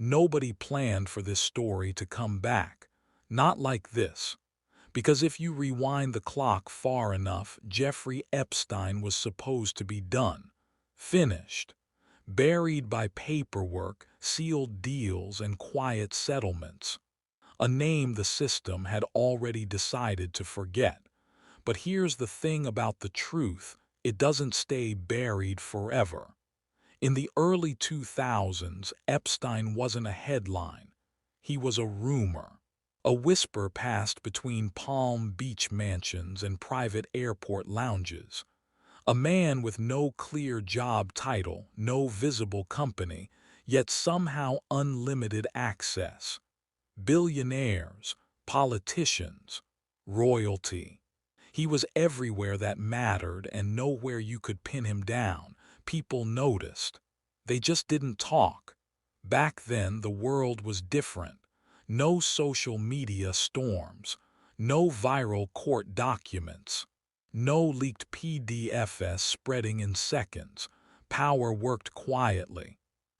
Nobody planned for this story to come back. Not like this. Because if you rewind the clock far enough, Jeffrey Epstein was supposed to be done. Finished. Buried by paperwork, sealed deals, and quiet settlements. A name the system had already decided to forget. But here's the thing about the truth, it doesn't stay buried forever. In the early 2000s, Epstein wasn't a headline. He was a rumor. A whisper passed between Palm Beach mansions and private airport lounges. A man with no clear job title, no visible company, yet somehow unlimited access. Billionaires, politicians, royalty. He was everywhere that mattered and nowhere you could pin him down. People noticed. They just didn't talk. Back then, the world was different. No social media storms. No viral court documents. No leaked PDFs spreading in seconds. Power worked quietly.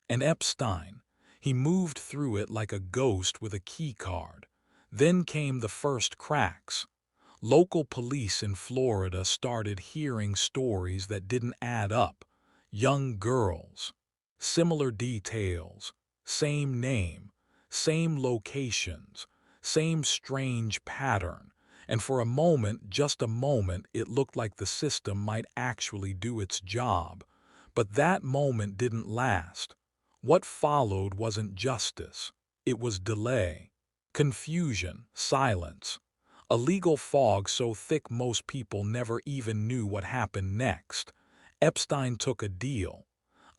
And Epstein, he moved through it like a ghost with a keycard. Then came the first cracks. Local police in Florida started hearing stories that didn't add up. Young girls. Similar details. Same name. Same locations. Same strange pattern. And for a moment, just a moment, it looked like the system might actually do its job. But that moment didn't last. What followed wasn't justice. It was delay. Confusion. Silence. A legal fog so thick most people never even knew what happened next. Epstein took a deal.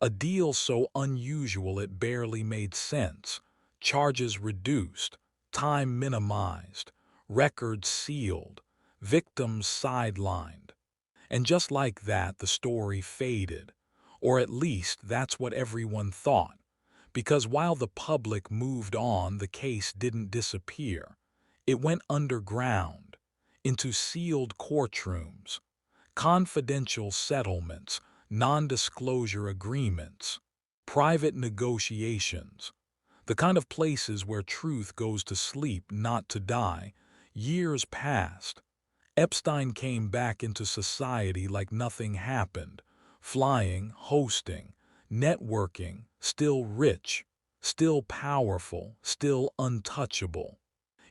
A deal so unusual it barely made sense. Charges reduced. Time minimized. Records sealed. Victims sidelined. And just like that, the story faded. Or at least that's what everyone thought. Because while the public moved on, the case didn't disappear. It went underground, into sealed courtrooms, confidential settlements, non-disclosure agreements, private negotiations, the kind of places where truth goes to sleep, not to die. Years passed. Epstein came back into society like nothing happened, flying, hosting, networking, still rich, still powerful, still untouchable.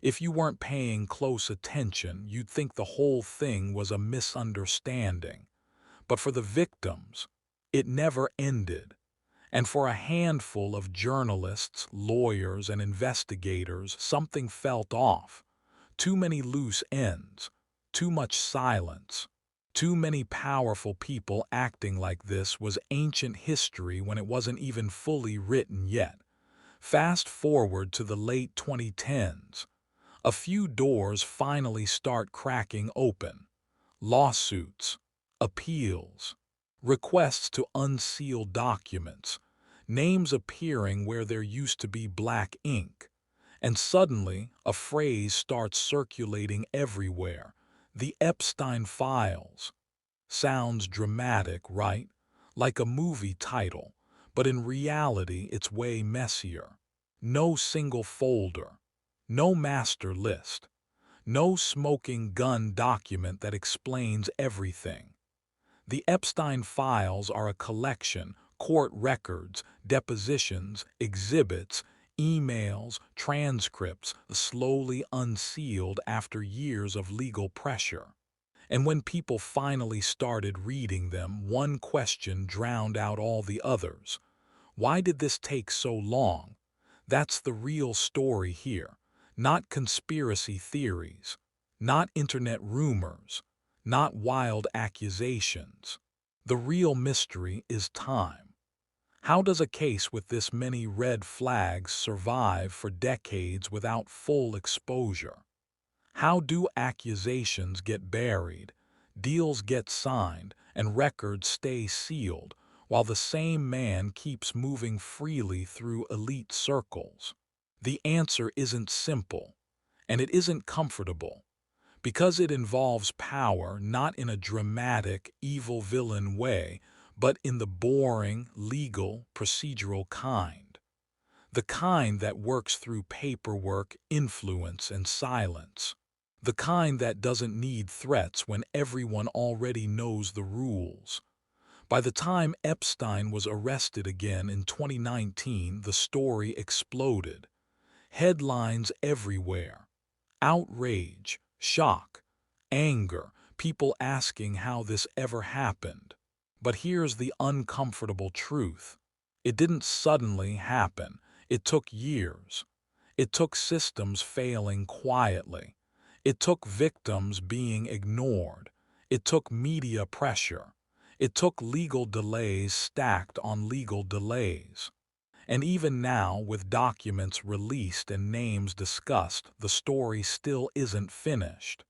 If you weren't paying close attention, you'd think the whole thing was a misunderstanding. But for the victims, it never ended. And for a handful of journalists, lawyers, and investigators, something felt off. Too many loose ends, too much silence. Too many powerful people acting like this was ancient history when it wasn't even fully written yet. Fast forward to the late 2010s. A few doors finally start cracking open. Lawsuits, appeals, requests to unseal documents, names appearing where there used to be black ink. And suddenly, a phrase starts circulating everywhere. The Epstein Files. Sounds dramatic, right? Like a movie title. But in reality, it's way messier. No single folder. No master list. No smoking gun document that explains everything. The Epstein Files are a collection, court records, depositions, exhibits, emails, transcripts, slowly unsealed after years of legal pressure. And when people finally started reading them, one question drowned out all the others. Why did this take so long? That's the real story here. Not conspiracy theories, not internet rumors, not wild accusations. The real mystery is time. How does a case with this many red flags survive for decades without full exposure? How do accusations get buried, deals get signed, and records stay sealed, while the same man keeps moving freely through elite circles? The answer isn't simple, and it isn't comfortable, because it involves power not in a dramatic, evil villain way, but in the boring, legal, procedural kind. The kind that works through paperwork, influence, and silence. The kind that doesn't need threats when everyone already knows the rules. By the time Epstein was arrested again in 2019, the story exploded. Headlines everywhere. Outrage, shock, anger, people asking how this ever happened. But here's the uncomfortable truth. It didn't suddenly happen. It took years. It took systems failing quietly. It took victims being ignored. It took media pressure. It took legal delays stacked on legal delays. And even now, with documents released and names discussed, the story still isn't finished.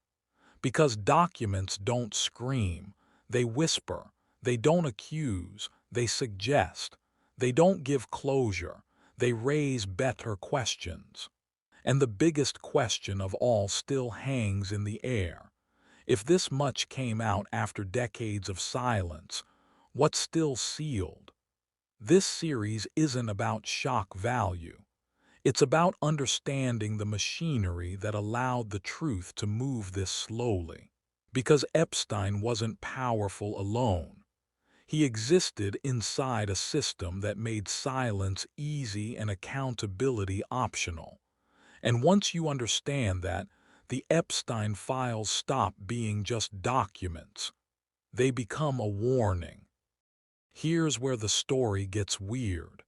Because documents don't scream, they whisper. They don't accuse, they suggest. They don't give closure, they raise better questions. And the biggest question of all still hangs in the air. If this much came out after decades of silence, what's still sealed? This series isn't about shock value. It's about understanding the machinery that allowed the truth to move this slowly. Because Epstein wasn't powerful alone. He existed inside a system that made silence easy and accountability optional. And once you understand that, the Epstein Files stop being just documents. They become a warning. Here's where the story gets weird.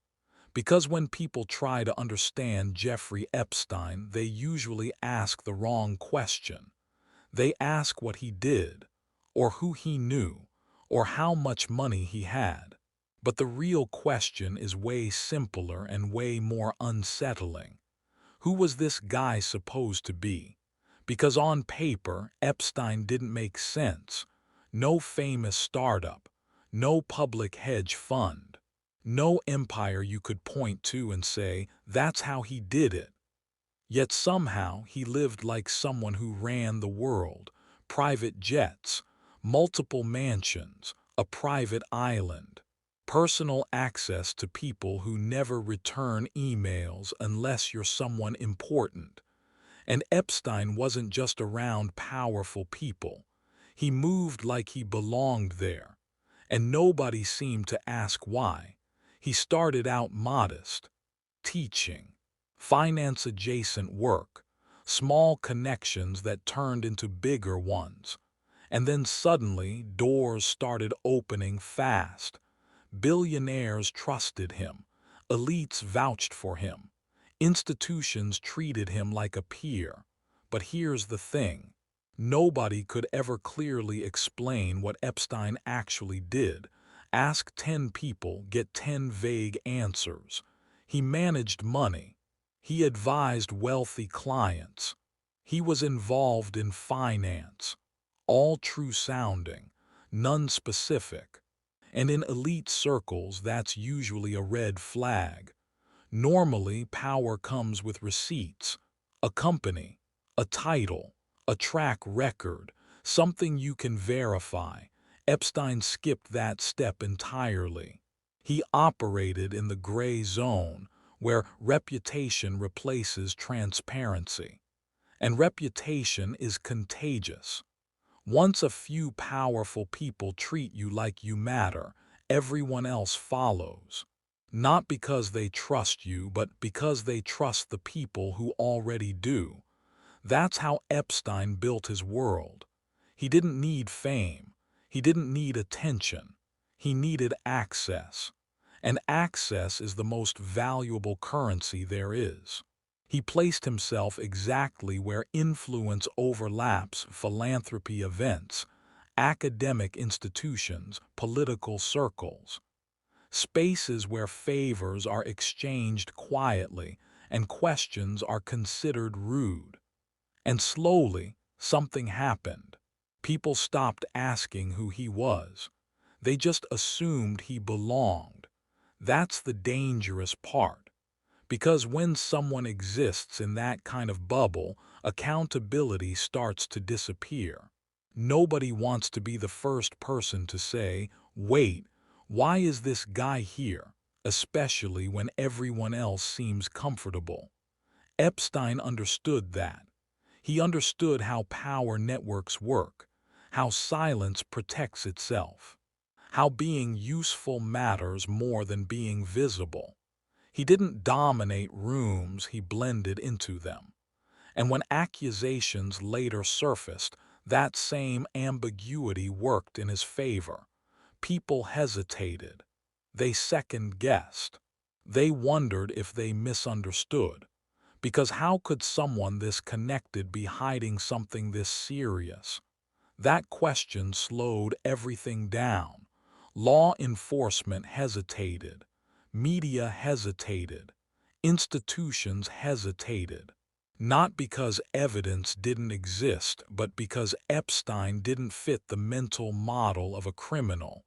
Because when people try to understand Jeffrey Epstein, they usually ask the wrong question. They ask what he did, or who he knew, or how much money he had. But the real question is way simpler and way more unsettling. Who was this guy supposed to be? Because on paper, Epstein didn't make sense. No famous startup, no public hedge fund, no empire you could point to and say, that's how he did it. Yet somehow he lived like someone who ran the world. Private jets, multiple mansions, a private island, personal access to people who never return emails unless you're someone important. And Epstein wasn't just around powerful people. He moved like he belonged there. And nobody seemed to ask why. He started out modest, teaching, finance-adjacent work, small connections that turned into bigger ones. And then suddenly, doors started opening fast. Billionaires trusted him. Elites vouched for him. Institutions treated him like a peer. But here's the thing. Nobody could ever clearly explain what Epstein actually did. Ask 10 people, get 10 vague answers. He managed money. He advised wealthy clients. He was involved in finance. All true sounding, none specific. And in elite circles, that's usually a red flag. Normally, power comes with receipts, a company, a title, a track record, something you can verify. Epstein skipped that step entirely. He operated in the gray zone, where reputation replaces transparency. And reputation is contagious. Once a few powerful people treat you like you matter, everyone else follows. Not because they trust you, but because they trust the people who already do. That's how Epstein built his world. He didn't need fame. He didn't need attention. He needed access. And access is the most valuable currency there is. He placed himself exactly where influence overlaps philanthropy events, academic institutions, political circles. Spaces where favors are exchanged quietly and questions are considered rude. And slowly, something happened. People stopped asking who he was. They just assumed he belonged. That's the dangerous part. Because when someone exists in that kind of bubble, accountability starts to disappear. Nobody wants to be the first person to say, wait, why is this guy here? especially when everyone else seems comfortable. Epstein understood that. He understood how power networks work, how silence protects itself, how being useful matters more than being visible. He didn't dominate rooms, he blended into them. And when accusations later surfaced, that same ambiguity worked in his favor. People hesitated. They second-guessed. They wondered if they misunderstood. Because how could someone this connected be hiding something this serious? That question slowed everything down. Law enforcement hesitated. Media hesitated. Institutions hesitated. Not because evidence didn't exist, but because Epstein didn't fit the mental model of a criminal.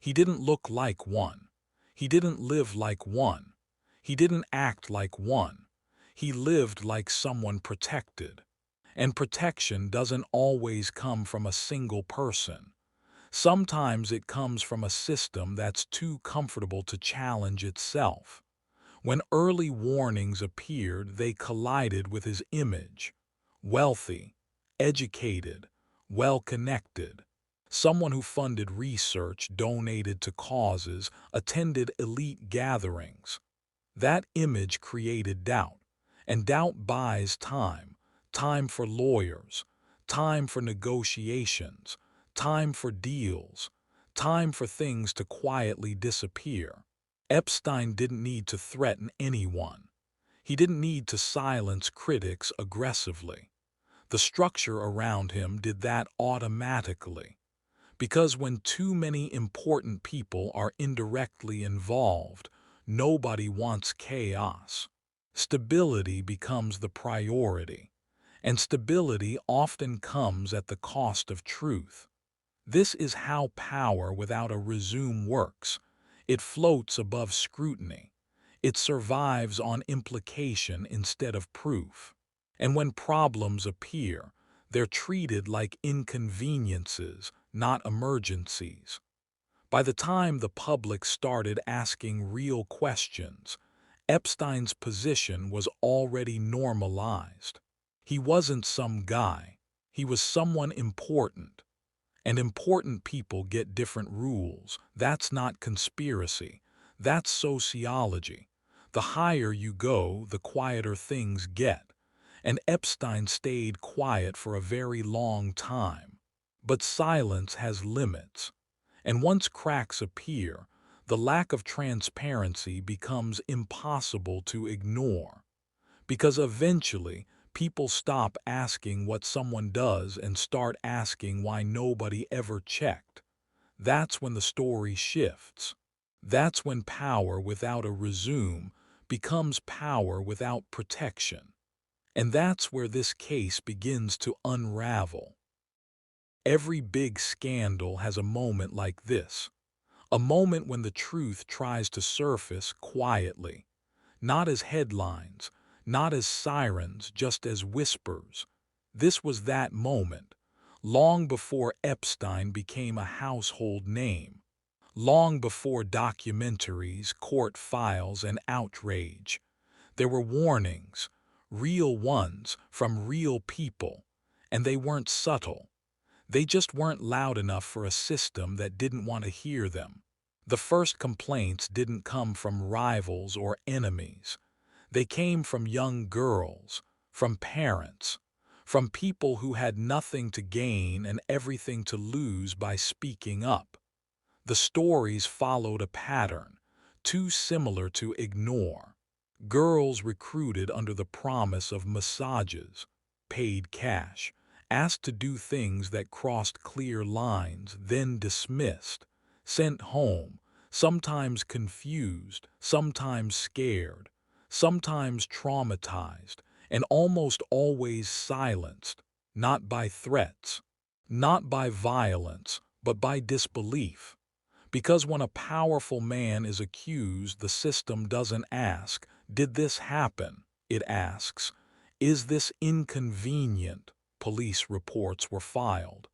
He didn't look like one. He didn't live like one. He didn't act like one. He lived like someone protected. And protection doesn't always come from a single person. Sometimes it comes from a system that's too comfortable to challenge itself. When early warnings appeared, they collided with his image. Wealthy, educated, well-connected. Someone who funded research, donated to causes, attended elite gatherings. That image created doubt, and doubt buys time. Time for lawyers, time for negotiations, time for deals, time for things to quietly disappear. Epstein didn't need to threaten anyone. He didn't need to silence critics aggressively. The structure around him did that automatically. Because when too many important people are indirectly involved, nobody wants chaos. Stability becomes the priority, and stability often comes at the cost of truth. This is how power without a resume works. It floats above scrutiny. It survives on implication instead of proof. And when problems appear, they're treated like inconveniences, not emergencies. By the time the public started asking real questions, Epstein's position was already normalized. He wasn't some guy. He was someone important. And important people get different rules. That's not conspiracy. That's sociology. The higher you go, the quieter things get. And Epstein stayed quiet for a very long time. But silence has limits. And once cracks appear, the lack of transparency becomes impossible to ignore. Because eventually, people stop asking what someone does and start asking why nobody ever checked. That's when the story shifts. That's when power without a resume becomes power without protection. And that's where this case begins to unravel. Every big scandal has a moment like this. A moment when the truth tries to surface quietly. Not as headlines, not as sirens, just as whispers. This was that moment, long before Epstein became a household name, long before documentaries, court files, and outrage. There were warnings, real ones, from real people, and they weren't subtle. They just weren't loud enough for a system that didn't want to hear them. The first complaints didn't come from rivals or enemies. They came from young girls, from parents, from people who had nothing to gain and everything to lose by speaking up. The stories followed a pattern, too similar to ignore. Girls recruited under the promise of massages, paid cash, asked to do things that crossed clear lines, then dismissed, sent home, sometimes confused, sometimes scared, sometimes traumatized, and almost always silenced, not by threats, not by violence, but by disbelief. Because when a powerful man is accused, the system doesn't ask, "Did this happen?" It asks, "Is this inconvenient?" Police reports were filed.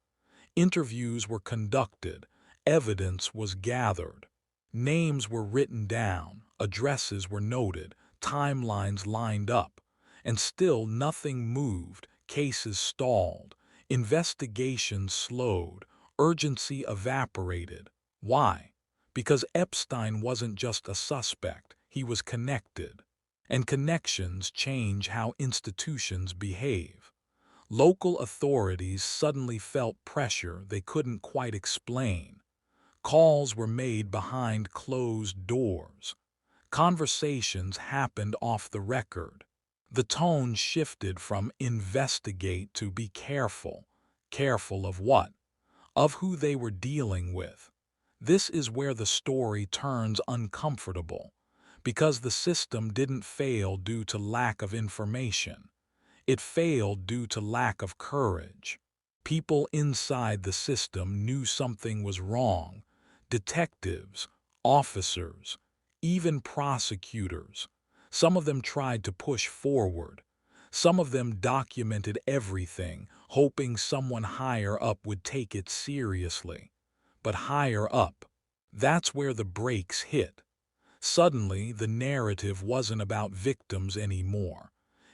Interviews were conducted. Evidence was gathered. Names were written down, addresses were noted, timelines lined up, and still nothing moved, cases stalled, investigations slowed, urgency evaporated. Why? Because Epstein wasn't just a suspect, he was connected. And connections change how institutions behave. Local authorities suddenly felt pressure they couldn't quite explain. Calls were made behind closed doors. Conversations happened off the record. The tone shifted from investigate to be careful. Careful of what? Of who they were dealing with. This is where the story turns uncomfortable, because the system didn't fail due to lack of information. It failed due to lack of courage. People inside the system knew something was wrong. Detectives, officers, even prosecutors. Some of them tried to push forward. Some of them documented everything, hoping someone higher up would take it seriously. But higher up, that's where the brakes hit. Suddenly, the narrative wasn't about victims anymore.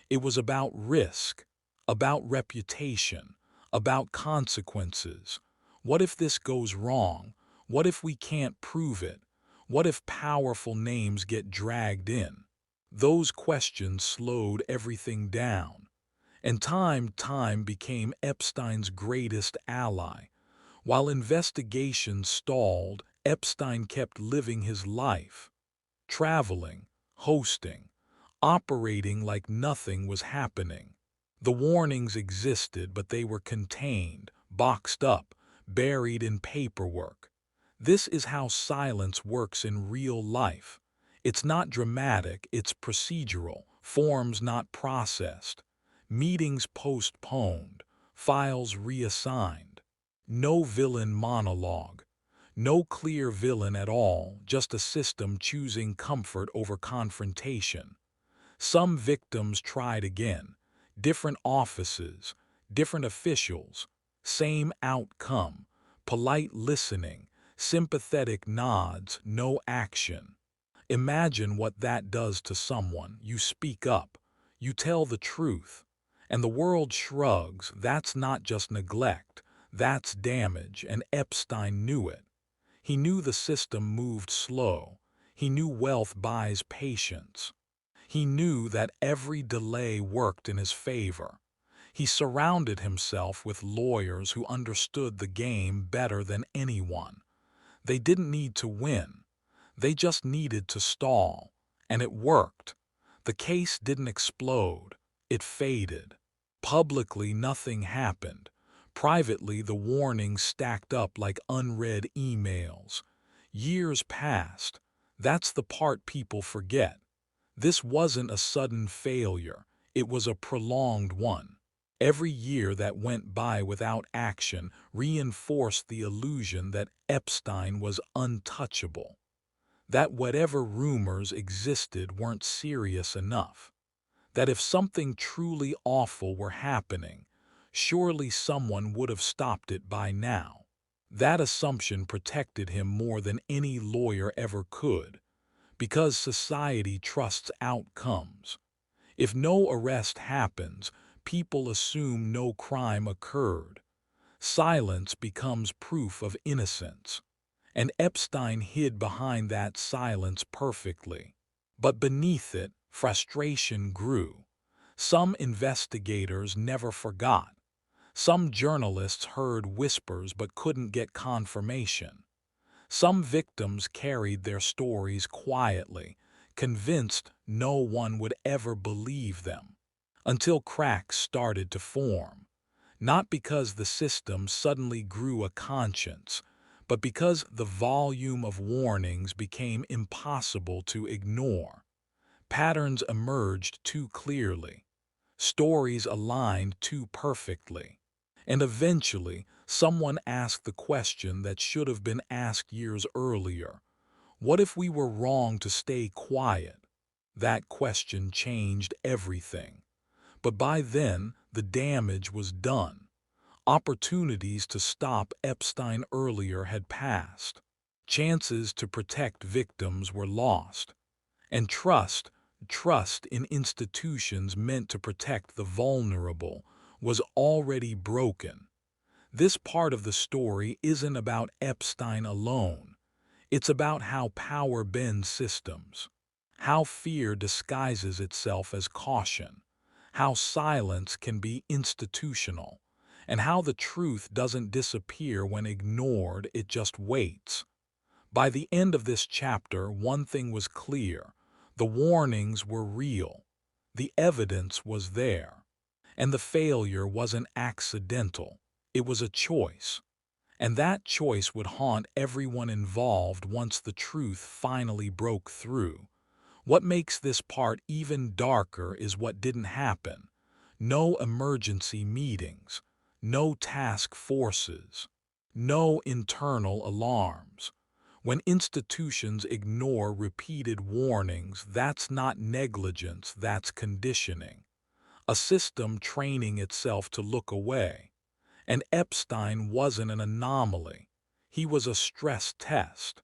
It was about risk, about reputation, about consequences. What if this goes wrong? What if we can't prove it? What if powerful names get dragged in? Those questions slowed everything down. And time became Epstein's greatest ally. While investigations stalled, Epstein kept living his life, traveling, hosting, operating like nothing was happening. The warnings existed, but they were contained, boxed up, buried in paperwork. This is how silence works in real life. It's not dramatic, it's procedural, forms not processed, meetings postponed, files reassigned. No villain monologue. No clear villain at all, just a system choosing comfort over confrontation. Some victims tried again. Different offices, different officials, same outcome. Polite listening, sympathetic nods, no action. Imagine what that does to someone. You speak up, you tell the truth, and the world shrugs. That's not just neglect, that's damage, and Epstein knew it. He knew the system moved slow. He knew wealth buys patience. He knew that every delay worked in his favor. He surrounded himself with lawyers who understood the game better than anyone. They didn't need to win. They just needed to stall. And it worked. The case didn't explode. It faded. Publicly, nothing happened. Privately, the warnings stacked up like unread emails. Years passed. That's the part people forget. This wasn't a sudden failure. It was a prolonged one. Every year that went by without action reinforced the illusion that Epstein was untouchable, that whatever rumors existed weren't serious enough, that if something truly awful were happening, surely someone would have stopped it by now. That assumption protected him more than any lawyer ever could, because society trusts outcomes. If no arrest happens, people assume no crime occurred. Silence becomes proof of innocence. And Epstein hid behind that silence perfectly. But beneath it, frustration grew. Some investigators never forgot. Some journalists heard whispers but couldn't get confirmation. Some victims carried their stories quietly, convinced no one would ever believe them, until cracks started to form. Not because the system suddenly grew a conscience, but because the volume of warnings became impossible to ignore. Patterns emerged too clearly. Stories aligned too perfectly. And eventually, someone asked the question that should have been asked years earlier. What if we were wrong to stay quiet? That question changed everything. But by then, the damage was done. Opportunities to stop Epstein earlier had passed. Chances to protect victims were lost. And trust in institutions meant to protect the vulnerable, was already broken. This part of the story isn't about Epstein alone. It's about how power bends systems, how fear disguises itself as caution, how silence can be institutional, and how the truth doesn't disappear when ignored, it just waits. By the end of this chapter, one thing was clear. The warnings were real. The evidence was there. And the failure wasn't accidental. It was a choice. And that choice would haunt everyone involved once the truth finally broke through. What makes this part even darker is what didn't happen. No emergency meetings, no task forces, no internal alarms. When institutions ignore repeated warnings, that's not negligence, that's conditioning. A system training itself to look away. And Epstein wasn't an anomaly. He was a stress test.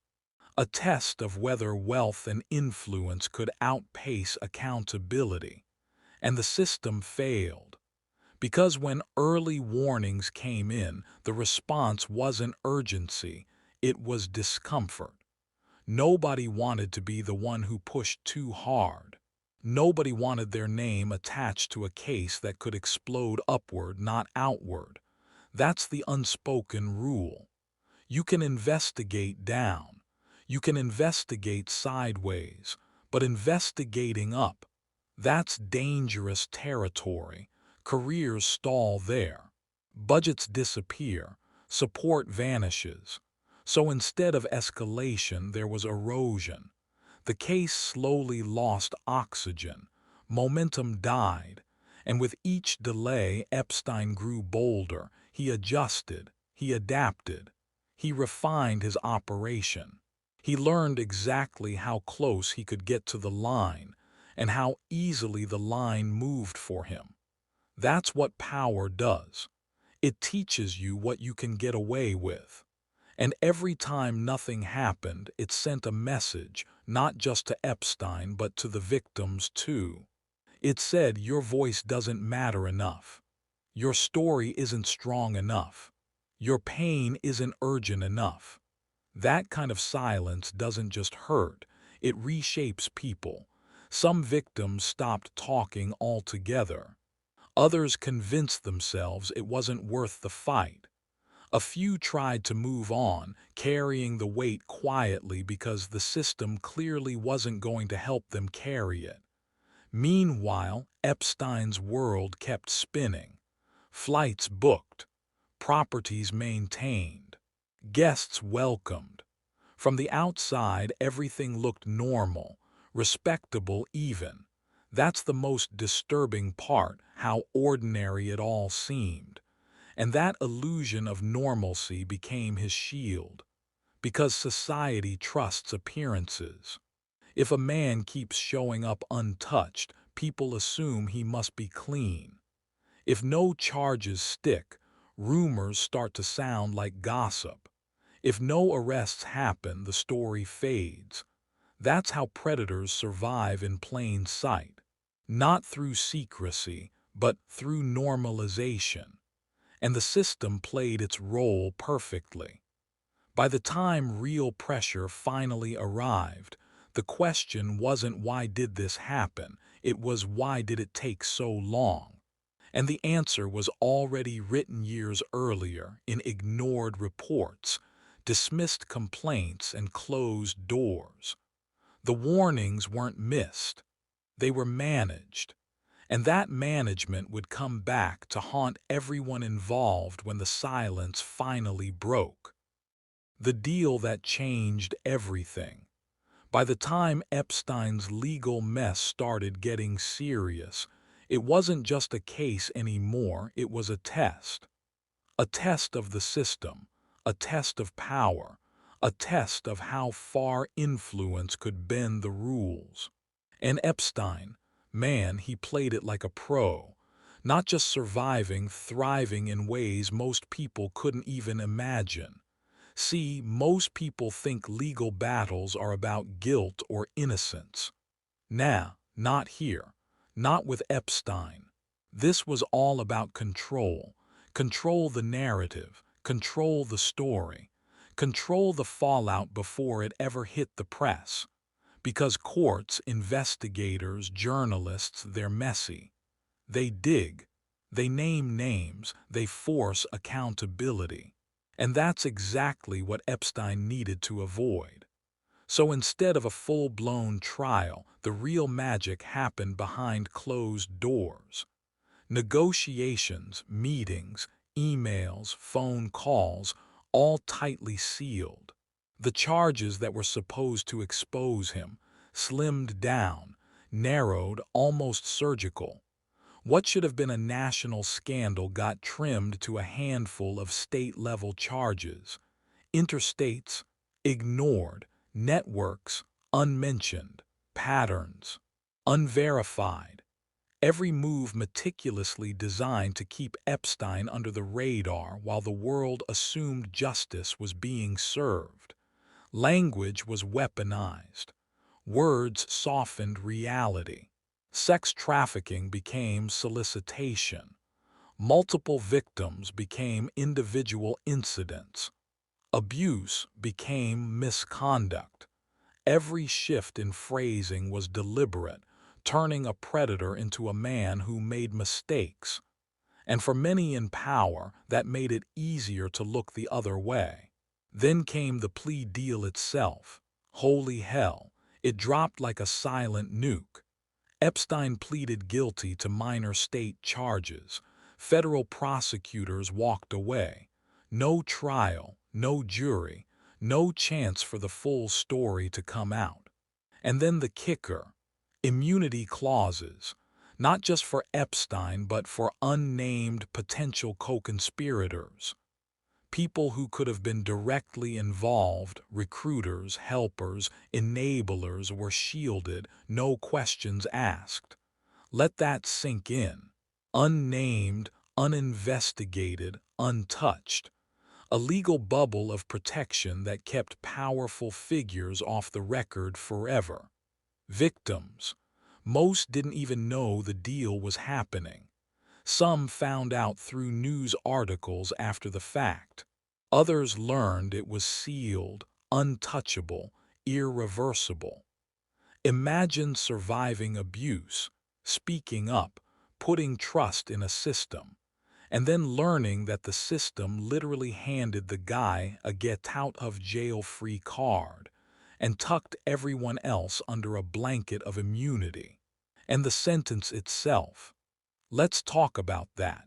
A test of whether wealth and influence could outpace accountability. And the system failed. Because when early warnings came in, the response wasn't urgency, it was discomfort. Nobody wanted to be the one who pushed too hard. Nobody wanted their name attached to a case that could explode upward, not outward. That's the unspoken rule. You can investigate down. You can investigate sideways. But investigating up, that's dangerous territory. Careers stall there. Budgets disappear. Support vanishes. So instead of escalation, there was erosion. The case slowly lost oxygen. Momentum died. And with each delay, Epstein grew bolder. He adjusted. He adapted. He refined his operation. He learned exactly how close he could get to the line and how easily the line moved for him. That's what power does. It teaches you what you can get away with. And every time nothing happened, it sent a message, not just to Epstein, but to the victims too. It said, your voice doesn't matter enough. Your story isn't strong enough. Your pain isn't urgent enough. That kind of silence doesn't just hurt, it reshapes people. Some victims stopped talking altogether. Others convinced themselves it wasn't worth the fight. A few tried to move on, carrying the weight quietly because the system clearly wasn't going to help them carry it. Meanwhile, Epstein's world kept spinning. Flights booked, properties maintained, guests welcomed. From the outside, everything looked normal, respectable even. That's the most disturbing part, how ordinary it all seemed. And that illusion of normalcy became his shield, because society trusts appearances. If a man keeps showing up untouched, people assume he must be clean. If no charges stick, rumors start to sound like gossip. If no arrests happen, the story fades. That's how predators survive in plain sight. Not through secrecy, but through normalization. And the system played its role perfectly. By the time real pressure finally arrived, the question wasn't why did this happen, it was why did it take so long? And the answer was already written years earlier in ignored reports, dismissed complaints, and closed doors. The warnings weren't missed, they were managed. And that management would come back to haunt everyone involved when the silence finally broke. The deal that changed everything. By the time Epstein's legal mess started getting serious, it wasn't just a case anymore, it was a test. A test of the system, a test of power, a test of how far influence could bend the rules. And Epstein, man, he played it like a pro, not just surviving, thriving in ways most people couldn't even imagine. See, most people think legal battles are about guilt or innocence. Nah, not here. Not with Epstein. This was all about control. Control the narrative. Control the story. Control the fallout before it ever hit the press. Because courts, investigators, journalists, they're messy. They dig. They name names. They force accountability. And that's exactly what Epstein needed to avoid. So instead of a full-blown trial, the real magic happened behind closed doors. Negotiations, meetings, emails, phone calls, all tightly sealed. The charges that were supposed to expose him, slimmed down, narrowed, almost surgical. What should have been a national scandal got trimmed to a handful of state-level charges. Interstates, ignored. Networks, unmentioned. Patterns, unverified. Every move meticulously designed to keep Epstein under the radar while the world assumed justice was being served. Language was weaponized. Words softened reality. Sex trafficking became solicitation. Multiple victims became individual incidents. Abuse became misconduct. Every shift in phrasing was deliberate, turning a predator into a man who made mistakes. And for many in power, that made it easier to look the other way. Then came the plea deal itself. Holy hell, it dropped like a silent nuke. Epstein pleaded guilty to minor state charges. Federal prosecutors walked away. No trial, no jury, no chance for the full story to come out. And then the kicker, immunity clauses, not just for Epstein but for unnamed potential co-conspirators. People who could have been directly involved, recruiters, helpers, enablers, were shielded, no questions asked. Let that sink in. Unnamed, uninvestigated, untouched. A legal bubble of protection that kept powerful figures off the record forever. Victims. Most didn't even know the deal was happening. Some found out through news articles after the fact. Others learned it was sealed, untouchable, irreversible. Imagine surviving abuse, speaking up, putting trust in a system, and then learning that the system literally handed the guy a get-out-of-jail-free card and tucked everyone else under a blanket of immunity. And the sentence itself. Let's talk about that.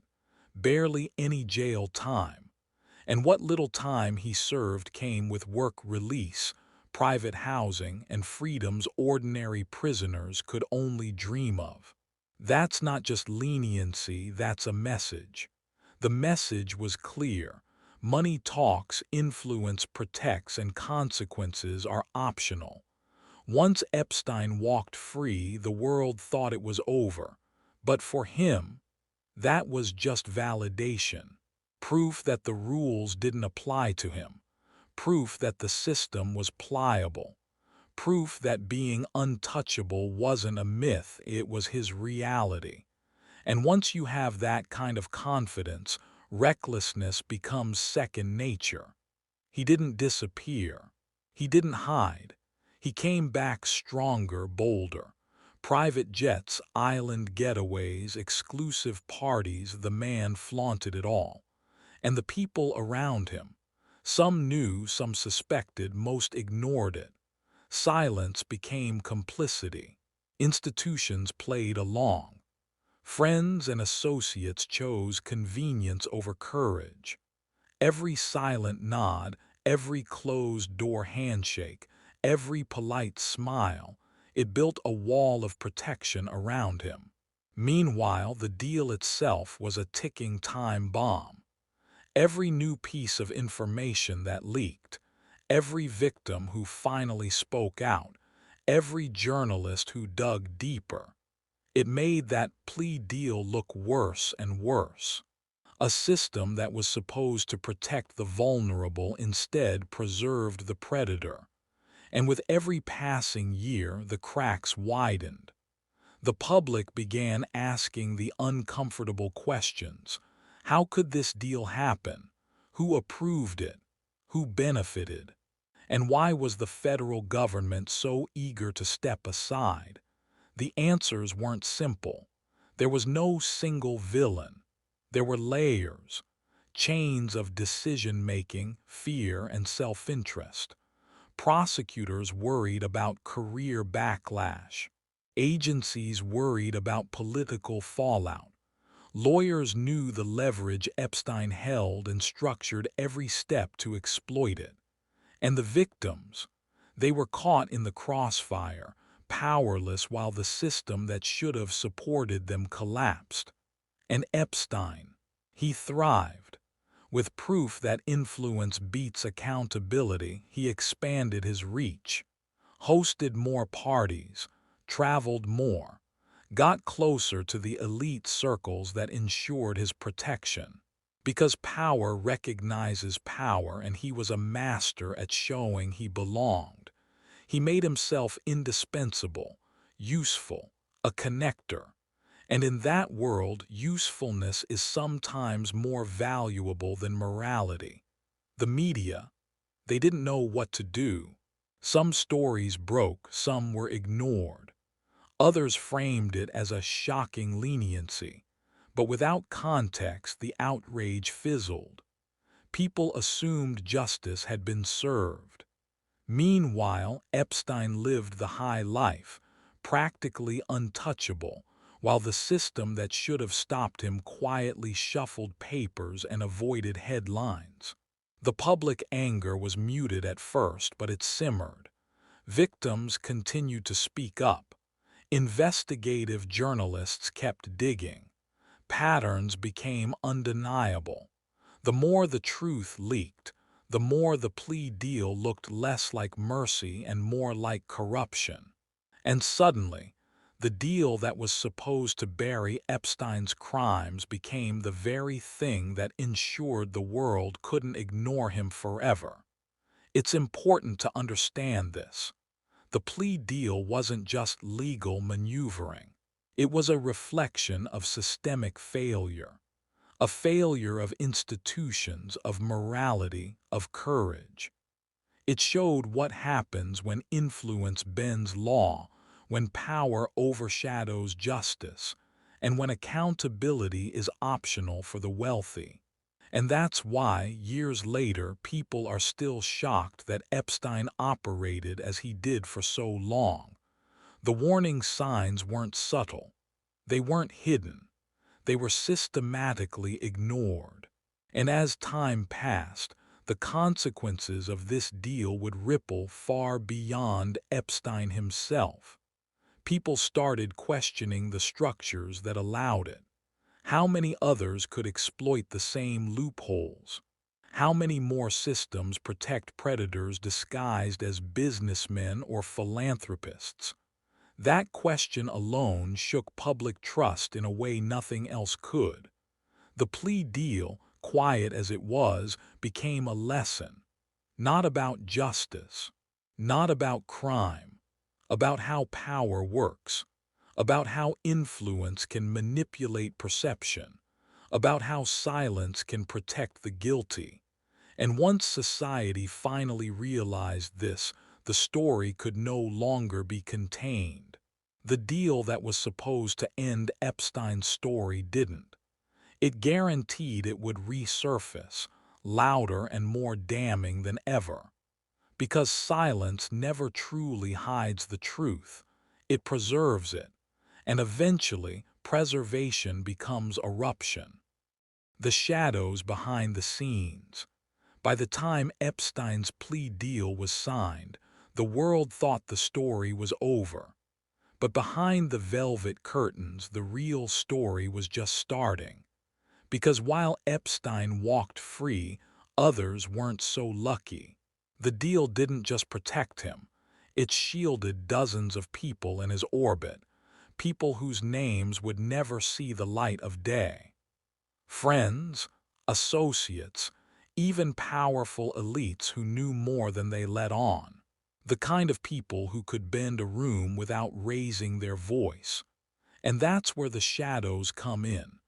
Barely any jail time. And what little time he served came with work release, private housing, and freedoms ordinary prisoners could only dream of. That's not just leniency, that's a message. The message was clear. Money talks, influence protects, and consequences are optional. Once Epstein walked free, the world thought it was over. But for him, that was just validation. Proof that the rules didn't apply to him. Proof that the system was pliable. Proof that being untouchable wasn't a myth, it was his reality. And once you have that kind of confidence, recklessness becomes second nature. He didn't disappear. He didn't hide. He came back stronger, bolder. Private jets, island getaways, exclusive parties, the man flaunted it all. And the people around him. Some knew, some suspected, most ignored it. Silence became complicity. Institutions played along. Friends and associates chose convenience over courage. Every silent nod, every closed-door handshake, every polite smile, it built a wall of protection around him. Meanwhile, the deal itself was a ticking time bomb. Every new piece of information that leaked, every victim who finally spoke out, every journalist who dug deeper, it made that plea deal look worse and worse. A system that was supposed to protect the vulnerable instead preserved the predator. And with every passing year, the cracks widened. The public began asking the uncomfortable questions. How could this deal happen? Who approved it? Who benefited? And why was the federal government so eager to step aside? The answers weren't simple. There was no single villain. There were layers, chains of decision-making, fear, and self-interest. Prosecutors worried about career backlash. Agencies worried about political fallout. Lawyers knew the leverage Epstein held and structured every step to exploit it. And the victims, they were caught in the crossfire, powerless while the system that should have supported them collapsed. And Epstein, he thrived. With proof that influence beats accountability, he expanded his reach, hosted more parties, traveled more, got closer to the elite circles that ensured his protection. Because power recognizes power, and he was a master at showing he belonged. He made himself indispensable, useful, a connector. And in that world, usefulness is sometimes more valuable than morality. The media, they didn't know what to do. Some stories broke, some were ignored. Others framed it as a shocking leniency. But without context, the outrage fizzled. People assumed justice had been served. Meanwhile, Epstein lived the high life, practically untouchable, while the system that should have stopped him quietly shuffled papers and avoided headlines. The public anger was muted at first, but it simmered. Victims continued to speak up. Investigative journalists kept digging. Patterns became undeniable. The more the truth leaked, the more the plea deal looked less like mercy and more like corruption. And suddenly, the deal that was supposed to bury Epstein's crimes became the very thing that ensured the world couldn't ignore him forever. It's important to understand this. The plea deal wasn't just legal maneuvering. It was a reflection of systemic failure, a failure of institutions, of morality, of courage. It showed what happens when influence bends law, when power overshadows justice, and when accountability is optional for the wealthy. And that's why, years later, people are still shocked that Epstein operated as he did for so long. The warning signs weren't subtle. They weren't hidden. They were systematically ignored. And as time passed, the consequences of this deal would ripple far beyond Epstein himself. People started questioning the structures that allowed it. How many others could exploit the same loopholes? How many more systems protect predators disguised as businessmen or philanthropists? That question alone shook public trust in a way nothing else could. The plea deal, quiet as it was, became a lesson. Not about justice, not about crime, about how power works, about how influence can manipulate perception, about how silence can protect the guilty. And once society finally realized this, the story could no longer be contained. The deal that was supposed to end Epstein's story didn't. It guaranteed it would resurface, louder and more damning than ever. Because silence never truly hides the truth, it preserves it, and eventually preservation becomes eruption. The shadows behind the scenes. By the time Epstein's plea deal was signed, the world thought the story was over. But behind the velvet curtains, the real story was just starting. Because while Epstein walked free, others weren't so lucky. The deal didn't just protect him. It shielded dozens of people in his orbit, people whose names would never see the light of day. Friends, associates, even powerful elites who knew more than they let on. The kind of people who could bend a room without raising their voice. And that's where the shadows come in.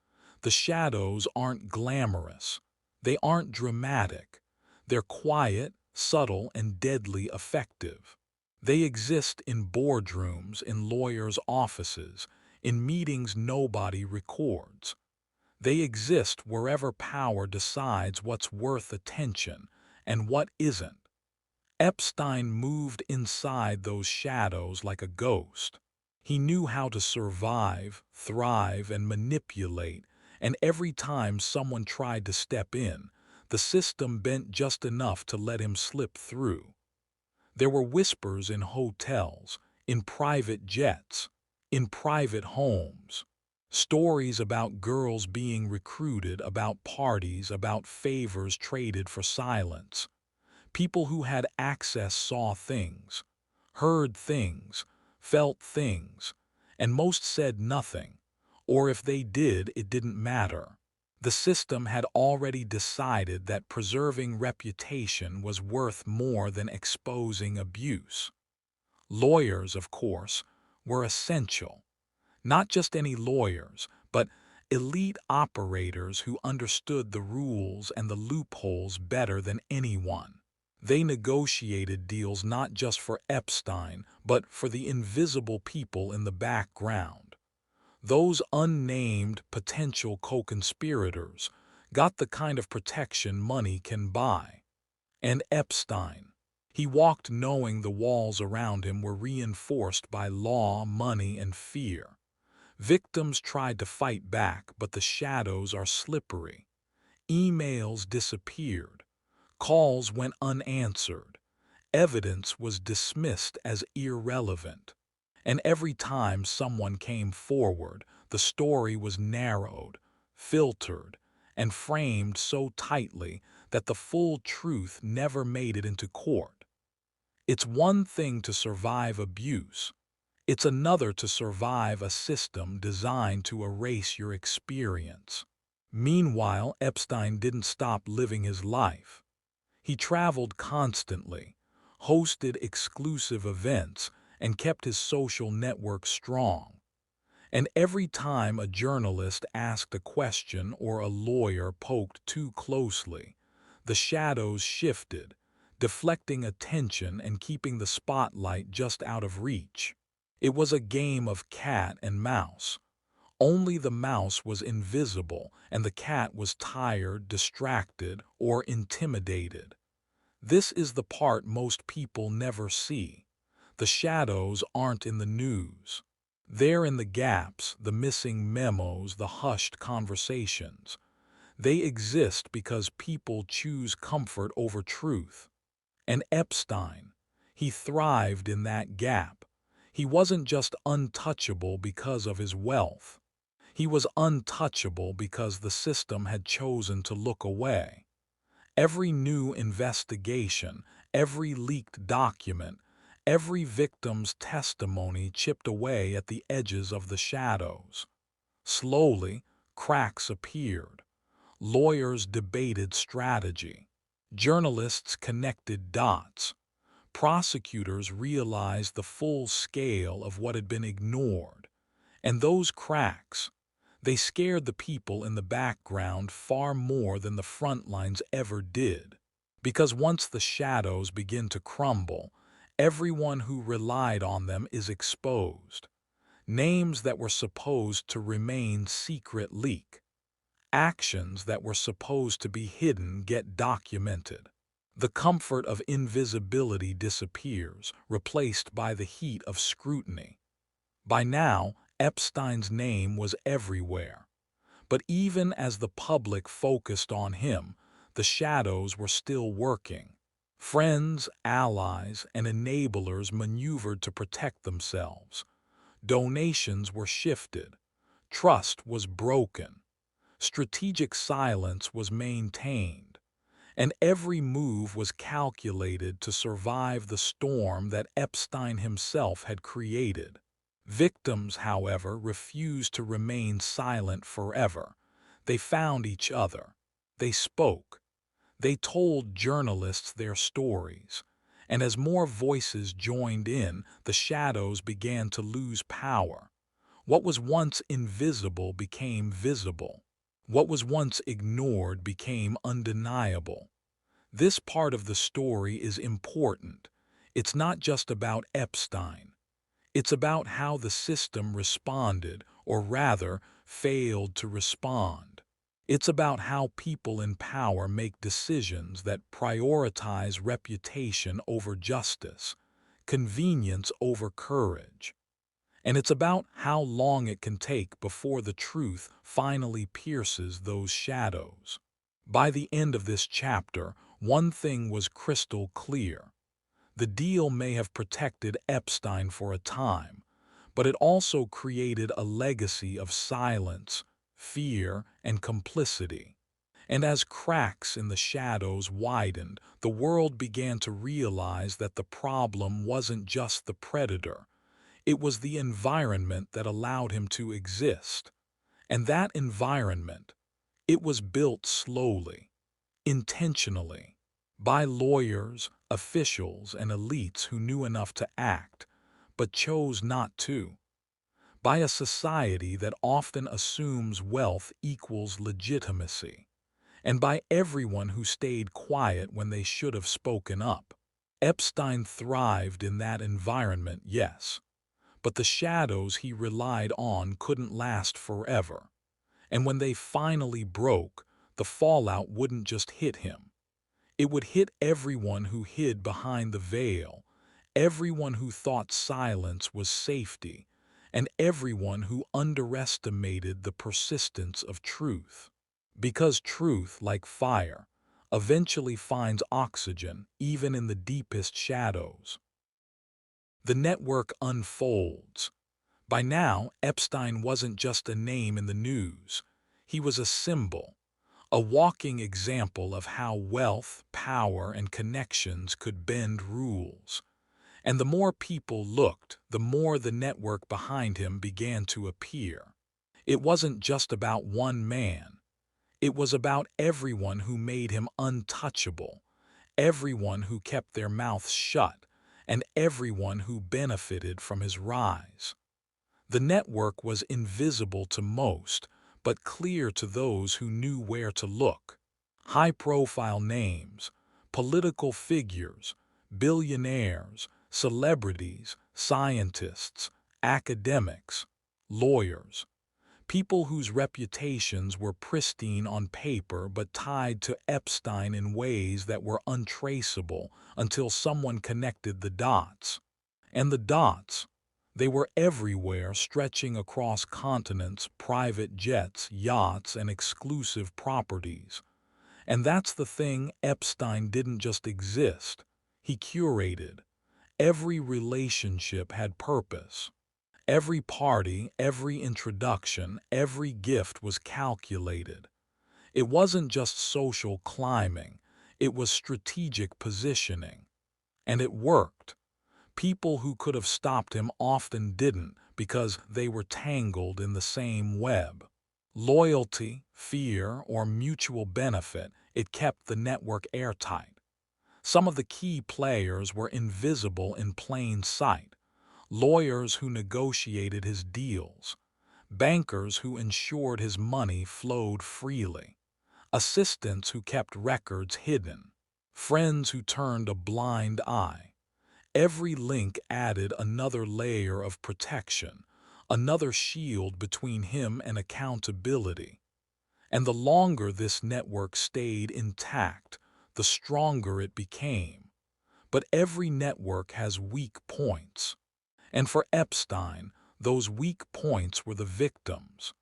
The shadows aren't glamorous. They aren't dramatic. They're quiet, subtle, and deadly effective. They exist in boardrooms, in lawyers' offices, in meetings nobody records. They exist wherever power decides what's worth attention and what isn't. Epstein moved inside those shadows like a ghost. He knew how to survive, thrive, and manipulate, and every time someone tried to step in, the system bent just enough to let him slip through. There were whispers in hotels, in private jets, in private homes. Stories about girls being recruited, about parties, about favors traded for silence. People who had access saw things, heard things, felt things, and most said nothing, or if they did, it didn't matter. The system had already decided that preserving reputation was worth more than exposing abuse. Lawyers, of course, were essential. Not just any lawyers, but elite operators who understood the rules and the loopholes better than anyone. They negotiated deals not just for Epstein, but for the invisible people in the background. Those unnamed potential co-conspirators got the kind of protection money can buy. And Epstein, he walked knowing the walls around him were reinforced by law, money, and fear. Victims tried to fight back, but the shadows are slippery. Emails disappeared. Calls went unanswered. Evidence was dismissed as irrelevant. And every time someone came forward, the story was narrowed, filtered, and framed so tightly that the full truth never made it into court. It's one thing to survive abuse. It's another to survive a system designed to erase your experience. Meanwhile, Epstein didn't stop living his life. He traveled constantly, hosted exclusive events, and kept his social network strong. And every time a journalist asked a question or a lawyer poked too closely, the shadows shifted, deflecting attention and keeping the spotlight just out of reach. It was a game of cat and mouse. Only the mouse was invisible and the cat was tired, distracted, or intimidated. This is the part most people never see. The shadows aren't in the news. They're in the gaps, the missing memos, the hushed conversations. They exist because people choose comfort over truth. And Epstein, he thrived in that gap. He wasn't just untouchable because of his wealth. He was untouchable because the system had chosen to look away. Every new investigation, every leaked document, every victim's testimony chipped away at the edges of the shadows. Slowly, cracks appeared. Lawyers debated strategy. Journalists connected dots. Prosecutors realized the full scale of what had been ignored. And those cracks, they scared the people in the background far more than the front lines ever did. Because once the shadows begin to crumble, everyone who relied on them is exposed. Names that were supposed to remain secret leak. Actions that were supposed to be hidden get documented. The comfort of invisibility disappears, replaced by the heat of scrutiny. By now, Epstein's name was everywhere. But even as the public focused on him, the shadows were still working. Friends, allies, and enablers maneuvered to protect themselves. Donations were shifted. Trust was broken. Strategic silence was maintained. And every move was calculated to survive the storm that Epstein himself had created. Victims, however, refused to remain silent forever. They found each other. They spoke. They told journalists their stories. And as more voices joined in, the shadows began to lose power. What was once invisible became visible. What was once ignored became undeniable. This part of the story is important. It's not just about Epstein. It's about how the system responded, or rather, failed to respond. It's about how people in power make decisions that prioritize reputation over justice, convenience over courage. And it's about how long it can take before the truth finally pierces those shadows. By the end of this chapter, one thing was crystal clear. The deal may have protected Epstein for a time, but it also created a legacy of silence, fear, and complicity. And as cracks in the shadows widened, the world began to realize that the problem wasn't just the predator. It was the environment that allowed him to exist. And that environment, it was built slowly, intentionally, by lawyers, officials, and elites who knew enough to act, but chose not to. By a society that often assumes wealth equals legitimacy, and by everyone who stayed quiet when they should have spoken up. Epstein thrived in that environment, yes, but the shadows he relied on couldn't last forever. And when they finally broke, the fallout wouldn't just hit him. It would hit everyone who hid behind the veil, everyone who thought silence was safety, and everyone who underestimated the persistence of truth. Because truth, like fire, eventually finds oxygen even in the deepest shadows. The network unfolds. By now, Epstein wasn't just a name in the news. He was a symbol, a walking example of how wealth, power, and connections could bend rules. And the more people looked, the more the network behind him began to appear. It wasn't just about one man. It was about everyone who made him untouchable, everyone who kept their mouths shut, and everyone who benefited from his rise. The network was invisible to most, but clear to those who knew where to look. High-profile names, political figures, billionaires, celebrities, scientists, academics, lawyers, people whose reputations were pristine on paper but tied to Epstein in ways that were untraceable until someone connected the dots. And the dots, they were everywhere, stretching across continents, private jets, yachts, and exclusive properties. And that's the thing, Epstein didn't just exist. He curated. Every relationship had purpose. Every party, every introduction, every gift was calculated. It wasn't just social climbing, it was strategic positioning. And it worked. People who could have stopped him often didn't because they were tangled in the same web. Loyalty, fear, or mutual benefit, it kept the network airtight. Some of the key players were invisible in plain sight. Lawyers who negotiated his deals, bankers who ensured his money flowed freely, assistants who kept records hidden, friends who turned a blind eye. Every link added another layer of protection, another shield between him and accountability. And the longer this network stayed intact, the stronger it became. But every network has weak points. And for Epstein, those weak points were the victims.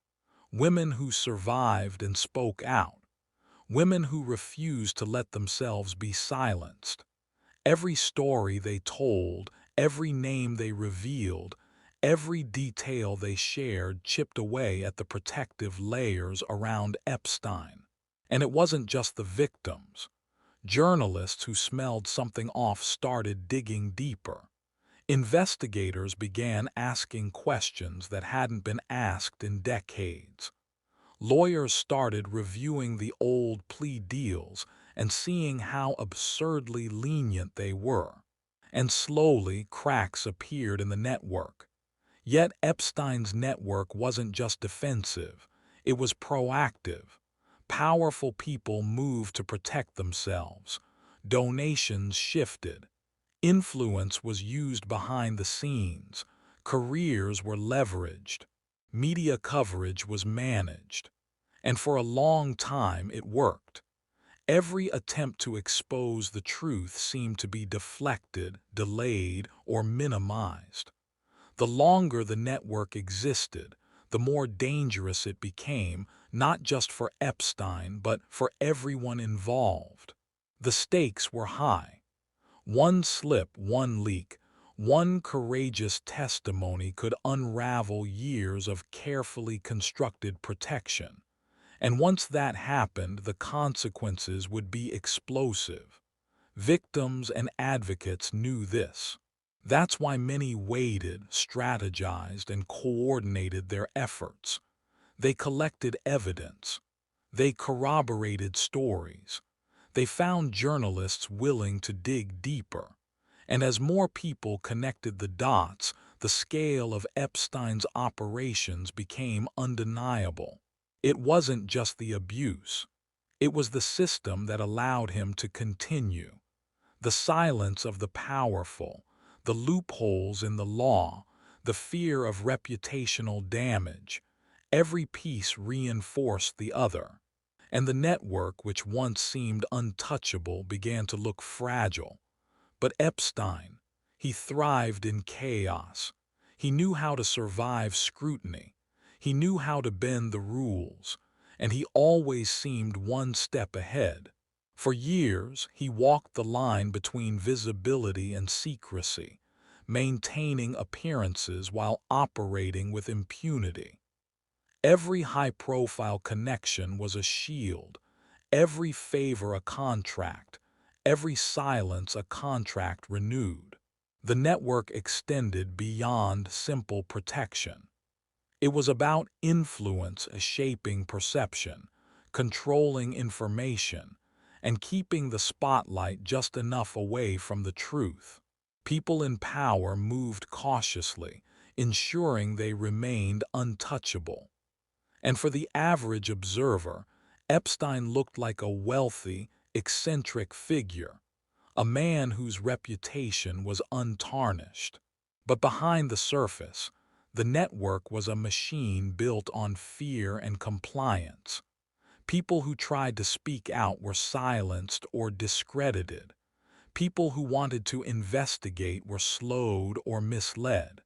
Women who survived and spoke out. Women who refused to let themselves be silenced. Every story they told, every name they revealed, every detail they shared chipped away at the protective layers around Epstein. And it wasn't just the victims. Journalists who smelled something off started digging deeper. Investigators began asking questions that hadn't been asked in decades. Lawyers started reviewing the old plea deals and seeing how absurdly lenient they were. And slowly, cracks appeared in the network. Yet Epstein's network wasn't just defensive, it was proactive. Powerful people moved to protect themselves. Donations shifted. Influence was used behind the scenes. Careers were leveraged. Media coverage was managed. And for a long time it worked. Every attempt to expose the truth seemed to be deflected, delayed, or minimized. The longer the network existed, the more dangerous it became, not just for Epstein, but for everyone involved. The stakes were high. One slip, one leak, one courageous testimony could unravel years of carefully constructed protection. And once that happened, the consequences would be explosive. Victims and advocates knew this. That's why many waited, strategized, and coordinated their efforts. They collected evidence. They corroborated stories. They found journalists willing to dig deeper. And as more people connected the dots, the scale of Epstein's operations became undeniable. It wasn't just the abuse. It was the system that allowed him to continue. The silence of the powerful, the loopholes in the law, the fear of reputational damage, every piece reinforced the other. And the network, which once seemed untouchable, began to look fragile. But Epstein, he thrived in chaos. He knew how to survive scrutiny. He knew how to bend the rules. And he always seemed one step ahead. For years, he walked the line between visibility and secrecy, maintaining appearances while operating with impunity. Every high-profile connection was a shield, every favor a contract, every silence a contract renewed. The network extended beyond simple protection. It was about influence shaping perception, controlling information, and keeping the spotlight just enough away from the truth. People in power moved cautiously, ensuring they remained untouchable. And for the average observer, Epstein looked like a wealthy, eccentric figure, a man whose reputation was untarnished. But behind the surface, the network was a machine built on fear and compliance. People who tried to speak out were silenced or discredited. People who wanted to investigate were slowed or misled.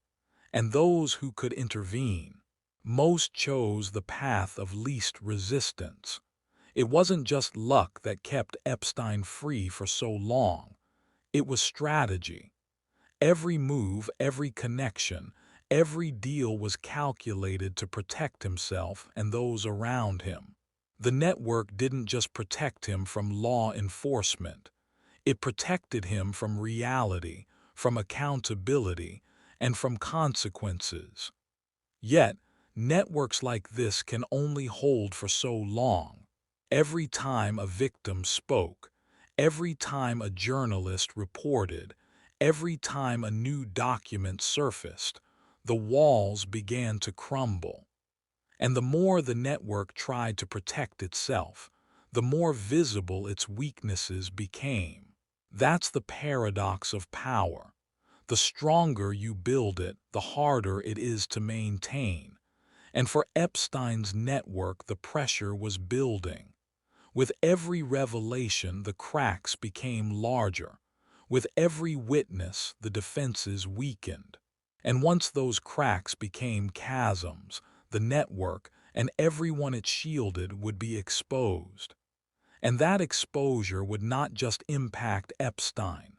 And those who could intervene, most chose the path of least resistance. It wasn't just luck that kept Epstein free for so long. It was strategy. Every move, every connection, every deal was calculated to protect himself and those around him. The network didn't just protect him from law enforcement. It protected him from reality, from accountability, and from consequences. Yet, networks like this can only hold for so long. Every time a victim spoke, every time a journalist reported, every time a new document surfaced, the walls began to crumble. And the more the network tried to protect itself, the more visible its weaknesses became. That's the paradox of power. The stronger you build it, the harder it is to maintain. And for Epstein's network, the pressure was building. With every revelation, the cracks became larger. With every witness, the defenses weakened. And once those cracks became chasms, the network and everyone it shielded would be exposed. And that exposure would not just impact Epstein.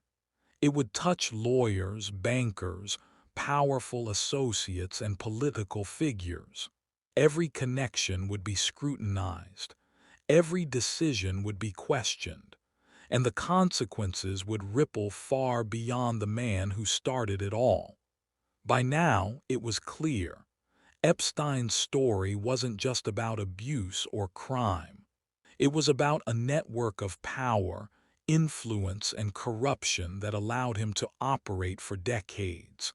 It would touch lawyers, bankers, powerful associates, and political figures. Every connection would be scrutinized. Every decision would be questioned. And the consequences would ripple far beyond the man who started it all. By now, it was clear. Epstein's story wasn't just about abuse or crime. It was about a network of power, influence, and corruption that allowed him to operate for decades.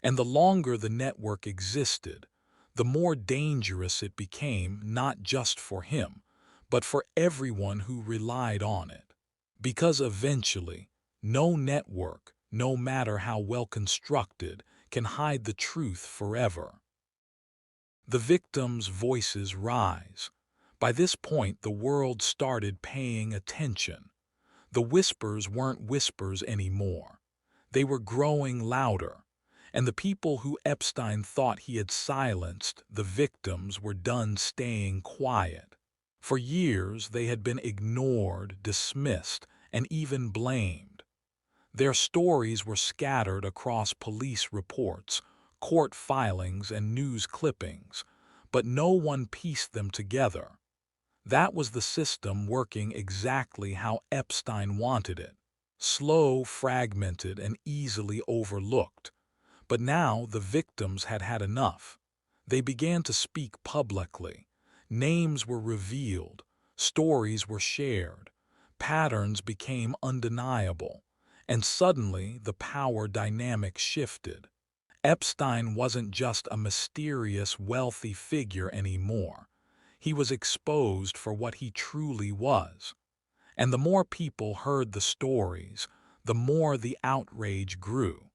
And the longer the network existed, the more dangerous it became, not just for him, but for everyone who relied on it. Because eventually, no network, no matter how well constructed, can hide the truth forever. The victims' voices rise. By this point, the world started paying attention. The whispers weren't whispers anymore. They were growing louder, and the people who Epstein thought he had silenced, the victims, were done staying quiet. For years, they had been ignored, dismissed, and even blamed. Their stories were scattered across police reports, court filings, and news clippings, but no one pieced them together. That was the system working exactly how Epstein wanted it. Slow, fragmented, and easily overlooked. But now the victims had had enough. They began to speak publicly. Names were revealed. Stories were shared. Patterns became undeniable. And suddenly the power dynamic shifted. Epstein wasn't just a mysterious, wealthy figure anymore. He was exposed for what he truly was. And the more people heard the stories, the more the outrage grew.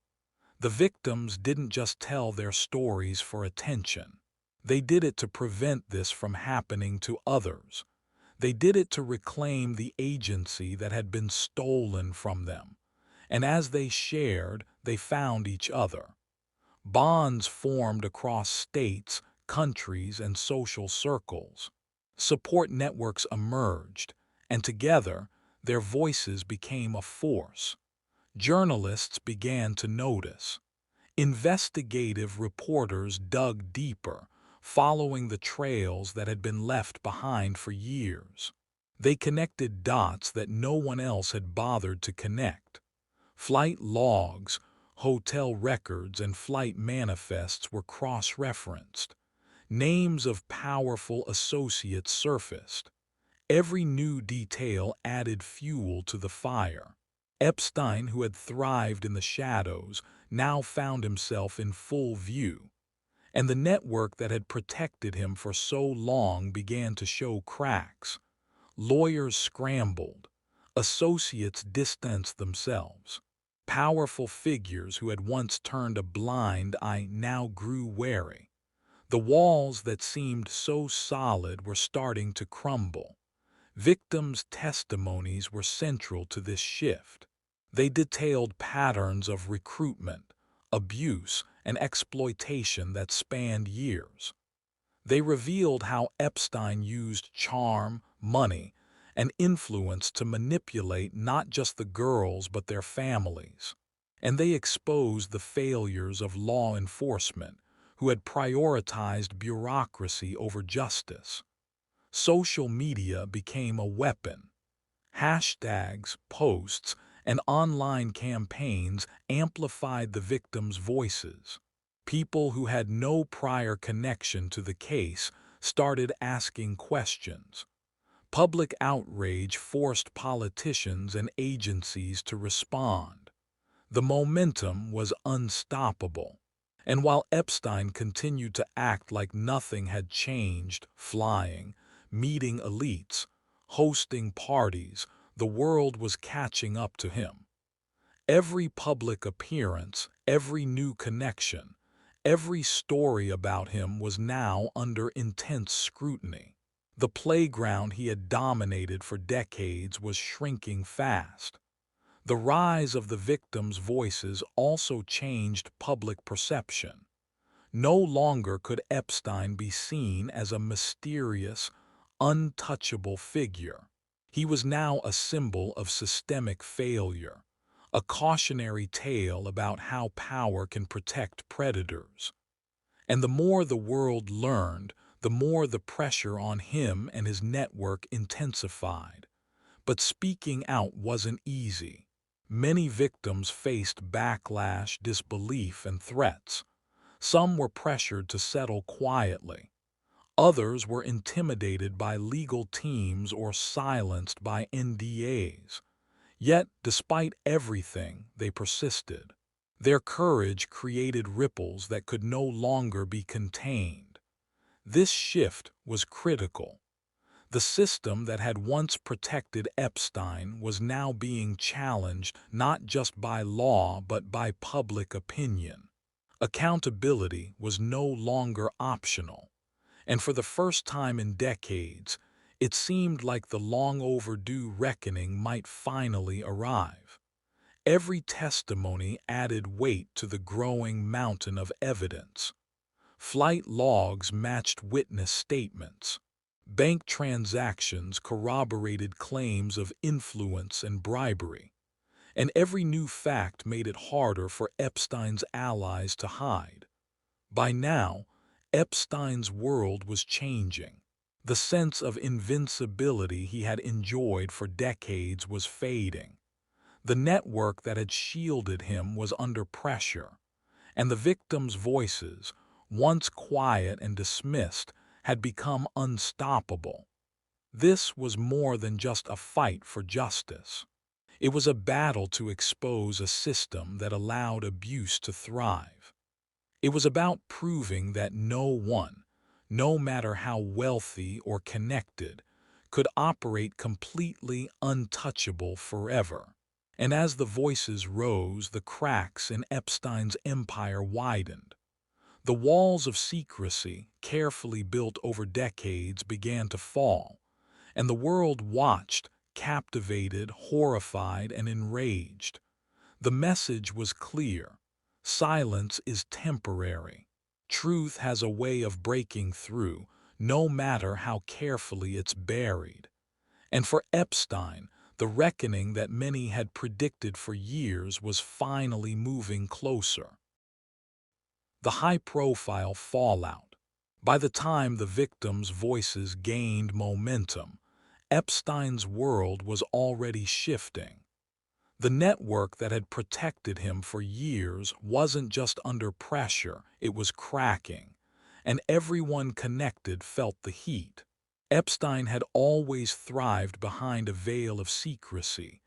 The victims didn't just tell their stories for attention. They did it to prevent this from happening to others. They did it to reclaim the agency that had been stolen from them. And as they shared, they found each other. Bonds formed across states, countries, and social circles. Support networks emerged, and together, their voices became a force. Journalists began to notice. Investigative reporters dug deeper, following the trails that had been left behind for years. They connected dots that no one else had bothered to connect. Flight logs, hotel records, and flight manifests were cross-referenced. Names of powerful associates surfaced. Every new detail added fuel to the fire. Epstein, who had thrived in the shadows, now found himself in full view. And the network that had protected him for so long began to show cracks. Lawyers scrambled. Associates distanced themselves. Powerful figures who had once turned a blind eye now grew wary. The walls that seemed so solid were starting to crumble. Victims' testimonies were central to this shift. They detailed patterns of recruitment, abuse, and exploitation that spanned years. They revealed how Epstein used charm, money, and influence to manipulate not just the girls but their families. And they exposed the failures of law enforcement, who had prioritized bureaucracy over justice. Social media became a weapon. Hashtags, posts, and online campaigns amplified the victims' voices. People who had no prior connection to the case started asking questions. Public outrage forced politicians and agencies to respond. The momentum was unstoppable. And while Epstein continued to act like nothing had changed, flying, meeting elites, hosting parties, the world was catching up to him. Every public appearance, every new connection, every story about him was now under intense scrutiny. The playground he had dominated for decades was shrinking fast. The rise of the victims' voices also changed public perception. No longer could Epstein be seen as a mysterious, untouchable figure. He was now a symbol of systemic failure, a cautionary tale about how power can protect predators. And the more the world learned, the more the pressure on him and his network intensified. But speaking out wasn't easy. Many victims faced backlash, disbelief, and threats. Some were pressured to settle quietly. Others were intimidated by legal teams or silenced by NDAs. Yet, despite everything, they persisted. Their courage created ripples that could no longer be contained. This shift was critical. The system that had once protected Epstein was now being challenged not just by law but by public opinion. Accountability was no longer optional, and for the first time in decades, it seemed like the long-overdue reckoning might finally arrive. Every testimony added weight to the growing mountain of evidence. Flight logs matched witness statements. Bank transactions corroborated claims of influence and bribery. And every new fact made it harder for Epstein's allies to hide. By now, Epstein's world was changing. The sense of invincibility he had enjoyed for decades was fading. The network that had shielded him was under pressure, and the victims' voices, once quiet and dismissed, had become unstoppable. This was more than just a fight for justice. It was a battle to expose a system that allowed abuse to thrive. It was about proving that no one, no matter how wealthy or connected, could operate completely untouchable forever. And as the voices rose, the cracks in Epstein's empire widened. The walls of secrecy, carefully built over decades, began to fall, and the world watched, captivated, horrified, and enraged. The message was clear: silence is temporary. Truth has a way of breaking through, no matter how carefully it's buried. And for Epstein, the reckoning that many had predicted for years was finally moving closer. The high-profile fallout. By the time the victims' voices gained momentum, Epstein's world was already shifting. The network that had protected him for years wasn't just under pressure, it was cracking, and everyone connected felt the heat. Epstein had always thrived behind a veil of secrecy,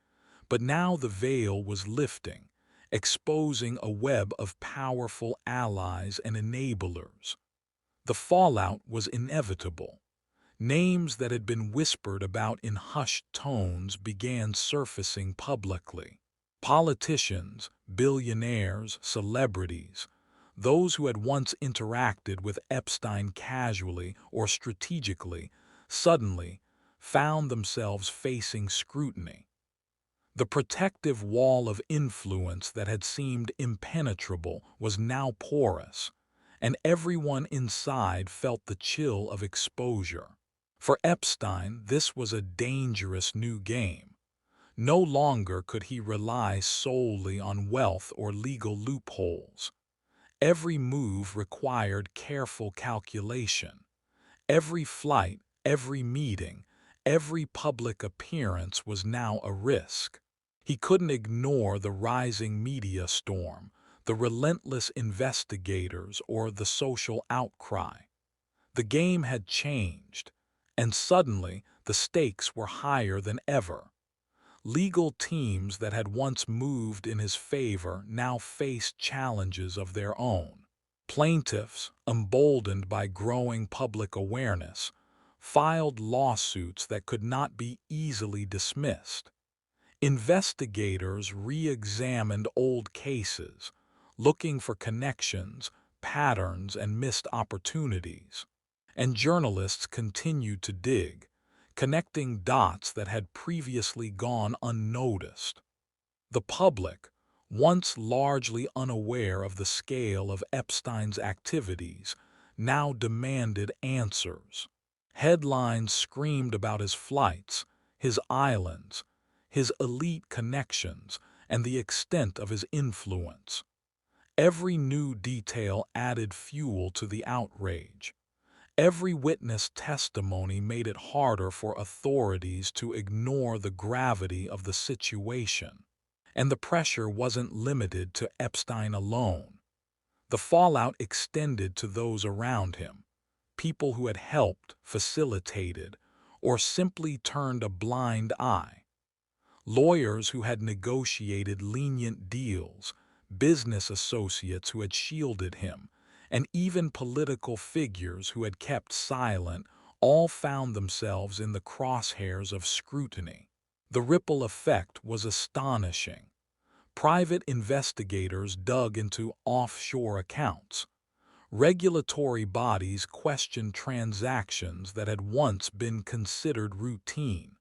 but now the veil was lifting, exposing a web of powerful allies and enablers. The fallout was inevitable. Names that had been whispered about in hushed tones began surfacing publicly. Politicians, billionaires, celebrities, those who had once interacted with Epstein casually or strategically, suddenly found themselves facing scrutiny. The protective wall of influence that had seemed impenetrable was now porous, and everyone inside felt the chill of exposure. For Epstein, this was a dangerous new game. No longer could he rely solely on wealth or legal loopholes. Every move required careful calculation. Every flight, every meeting, every public appearance was now a risk. He couldn't ignore the rising media storm, the relentless investigators, or the social outcry. The game had changed, and suddenly the stakes were higher than ever. Legal teams that had once moved in his favor now faced challenges of their own. Plaintiffs, emboldened by growing public awareness, filed lawsuits that could not be easily dismissed. Investigators re-examined old cases, looking for connections, patterns, and missed opportunities. And journalists continued to dig, connecting dots that had previously gone unnoticed. The public, once largely unaware of the scale of Epstein's activities, now demanded answers. Headlines screamed about his flights, his islands, his elite connections, and the extent of his influence. Every new detail added fuel to the outrage. Every witness testimony made it harder for authorities to ignore the gravity of the situation. And the pressure wasn't limited to Epstein alone. The fallout extended to those around him, people who had helped, facilitated, or simply turned a blind eye. Lawyers who had negotiated lenient deals, business associates who had shielded him, and even political figures who had kept silent all found themselves in the crosshairs of scrutiny. The ripple effect was astonishing. Private investigators dug into offshore accounts. Regulatory bodies questioned transactions that had once been considered routine.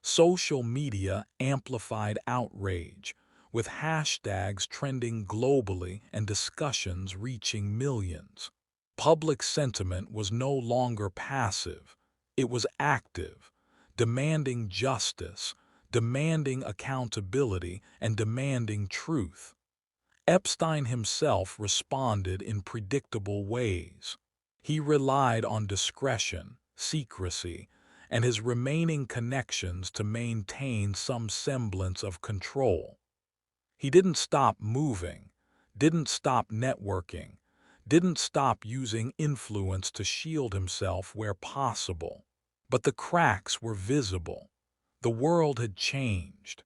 Social media amplified outrage, with hashtags trending globally and discussions reaching millions. Public sentiment was no longer passive, it was active, demanding justice, demanding accountability, and demanding truth. Epstein himself responded in predictable ways. He relied on discretion, secrecy, and his remaining connections to maintain some semblance of control. He didn't stop moving, didn't stop networking, didn't stop using influence to shield himself where possible. But the cracks were visible. The world had changed.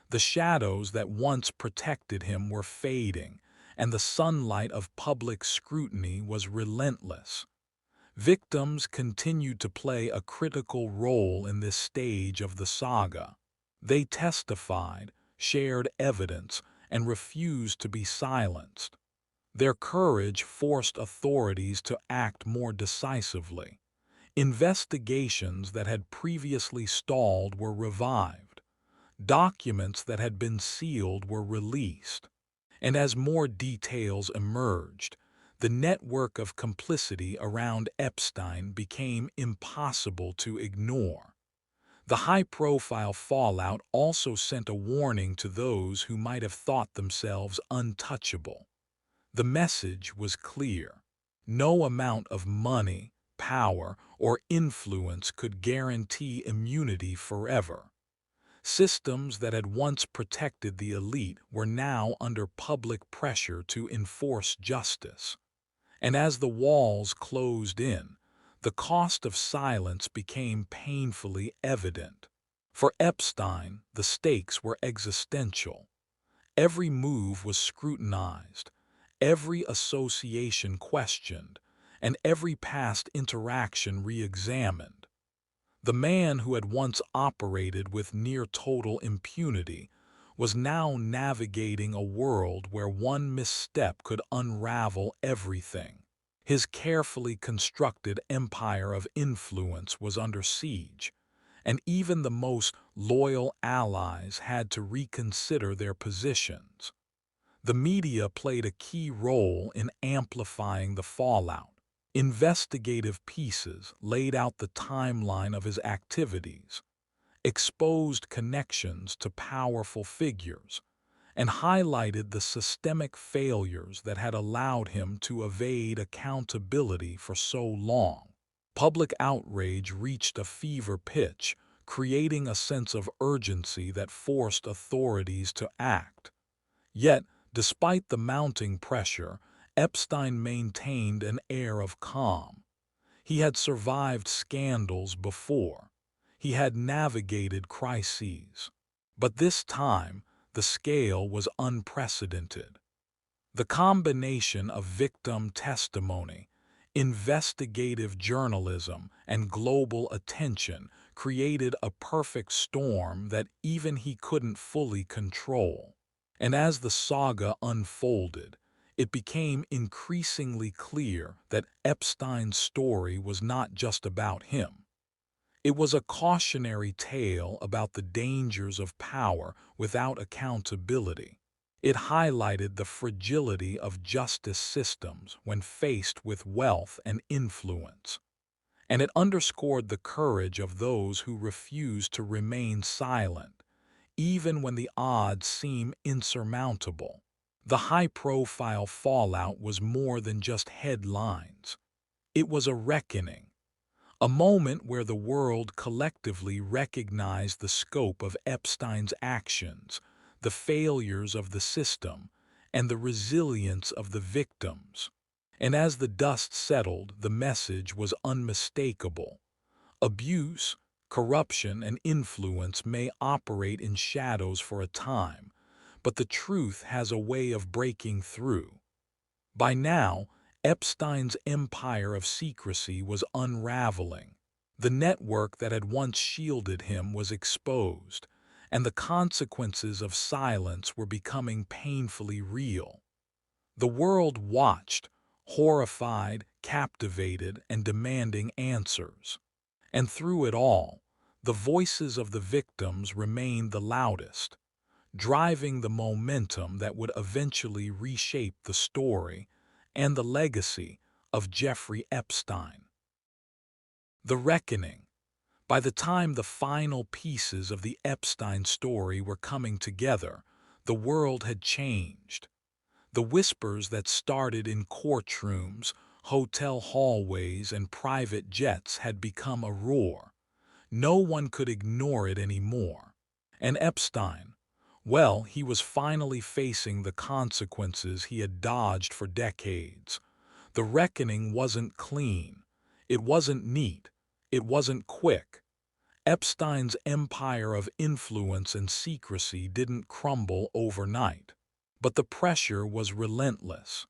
The shadows that once protected him were fading, and the sunlight of public scrutiny was relentless. Victims continued to play a critical role in this stage of the saga. They testified, shared evidence, and refused to be silenced. Their courage forced authorities to act more decisively. Investigations that had previously stalled were revived. Documents that had been sealed were released. And as more details emerged, the network of complicity around Epstein became impossible to ignore. The high-profile fallout also sent a warning to those who might have thought themselves untouchable. The message was clear. No amount of money, power, or influence could guarantee immunity forever. Systems that had once protected the elite were now under public pressure to enforce justice. And as the walls closed in, the cost of silence became painfully evident. For Epstein, the stakes were existential. Every move was scrutinized, every association questioned, and every past interaction re-examined. The man who had once operated with near-total impunity was now navigating a world where one misstep could unravel everything. His carefully constructed empire of influence was under siege, and even the most loyal allies had to reconsider their positions. The media played a key role in amplifying the fallout. Investigative pieces laid out the timeline of his activities, exposed connections to powerful figures, and highlighted the systemic failures that had allowed him to evade accountability for so long. Public outrage reached a fever pitch, creating a sense of urgency that forced authorities to act. Yet, despite the mounting pressure, Epstein maintained an air of calm. He had survived scandals before. He had navigated crises. But this time, the scale was unprecedented. The combination of victim testimony, investigative journalism, and global attention created a perfect storm that even he couldn't fully control. And as the saga unfolded, it became increasingly clear that Epstein's story was not just about him. It was a cautionary tale about the dangers of power without accountability. It highlighted the fragility of justice systems when faced with wealth and influence. And it underscored the courage of those who refused to remain silent, even when the odds seem insurmountable. The high-profile fallout was more than just headlines. It was a reckoning, a moment where the world collectively recognized the scope of Epstein's actions, the failures of the system, and the resilience of the victims. And as the dust settled, the message was unmistakable. Abuse, corruption, and influence may operate in shadows for a time, but the truth has a way of breaking through. By now, Epstein's empire of secrecy was unraveling. The network that had once shielded him was exposed, and the consequences of silence were becoming painfully real. The world watched, horrified, captivated, and demanding answers. And through it all, the voices of the victims remained the loudest, driving the momentum that would eventually reshape the story and the legacy of Jeffrey Epstein. The Reckoning. By the time the final pieces of the Epstein story were coming together, the world had changed. The whispers that started in courtrooms, hotel hallways, and private jets had become a roar. No one could ignore it anymore. And Epstein, well, he was finally facing the consequences he had dodged for decades. The reckoning wasn't clean. It wasn't neat. It wasn't quick. Epstein's empire of influence and secrecy didn't crumble overnight. But the pressure was relentless.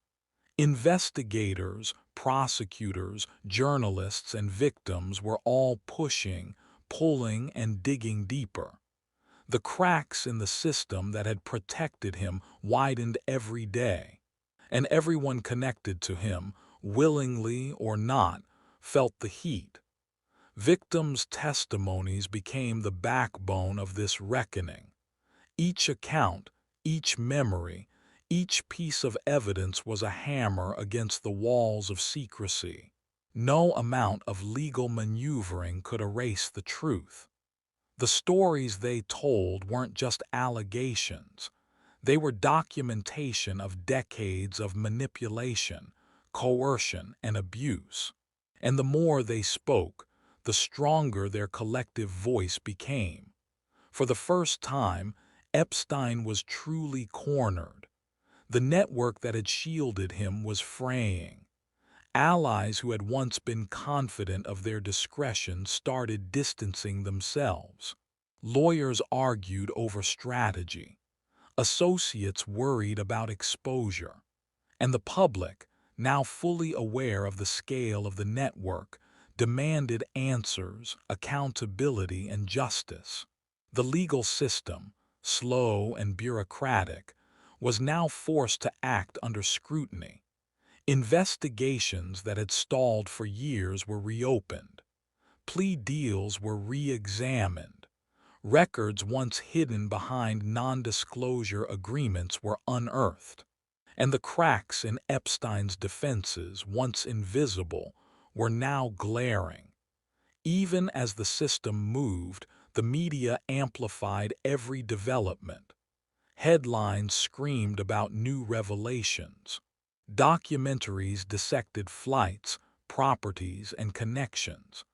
Investigators, prosecutors, journalists, and victims were all pushing, pulling, and digging deeper. The cracks in the system that had protected him widened every day, and everyone connected to him, willingly or not, felt the heat. Victims' testimonies became the backbone of this reckoning. Each account, each memory, each piece of evidence was a hammer against the walls of secrecy. No amount of legal maneuvering could erase the truth. The stories they told weren't just allegations. They were documentation of decades of manipulation, coercion, and abuse. And the more they spoke, the stronger their collective voice became. For the first time, Epstein was truly cornered. The network that had shielded him was fraying. Allies who had once been confident of their discretion started distancing themselves. Lawyers argued over strategy. Associates worried about exposure. And the public, now fully aware of the scale of the network, demanded answers, accountability, and justice. The legal system, slow and bureaucratic, was now forced to act under scrutiny. Investigations that had stalled for years were reopened. Plea deals were re-examined. Records once hidden behind non-disclosure agreements were unearthed. And the cracks in Epstein's defenses, once invisible, were now glaring. Even as the system moved, the media amplified every development. Headlines screamed about new revelations. Documentaries dissected flights, properties, and connections.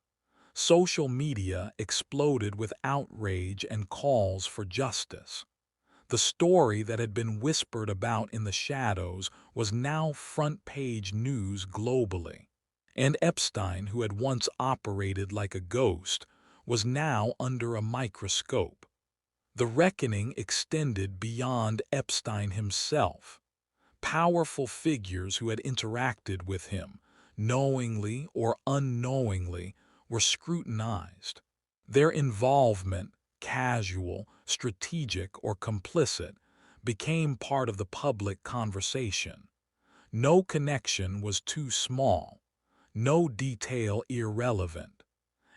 Social media exploded with outrage and calls for justice. The story that had been whispered about in the shadows was now front-page news globally. And Epstein, who had once operated like a ghost, was now under a microscope. The reckoning extended beyond Epstein himself. Powerful figures who had interacted with him, knowingly or unknowingly, were scrutinized. Their involvement, casual, strategic, or complicit, became part of the public conversation. No connection was too small, no detail irrelevant,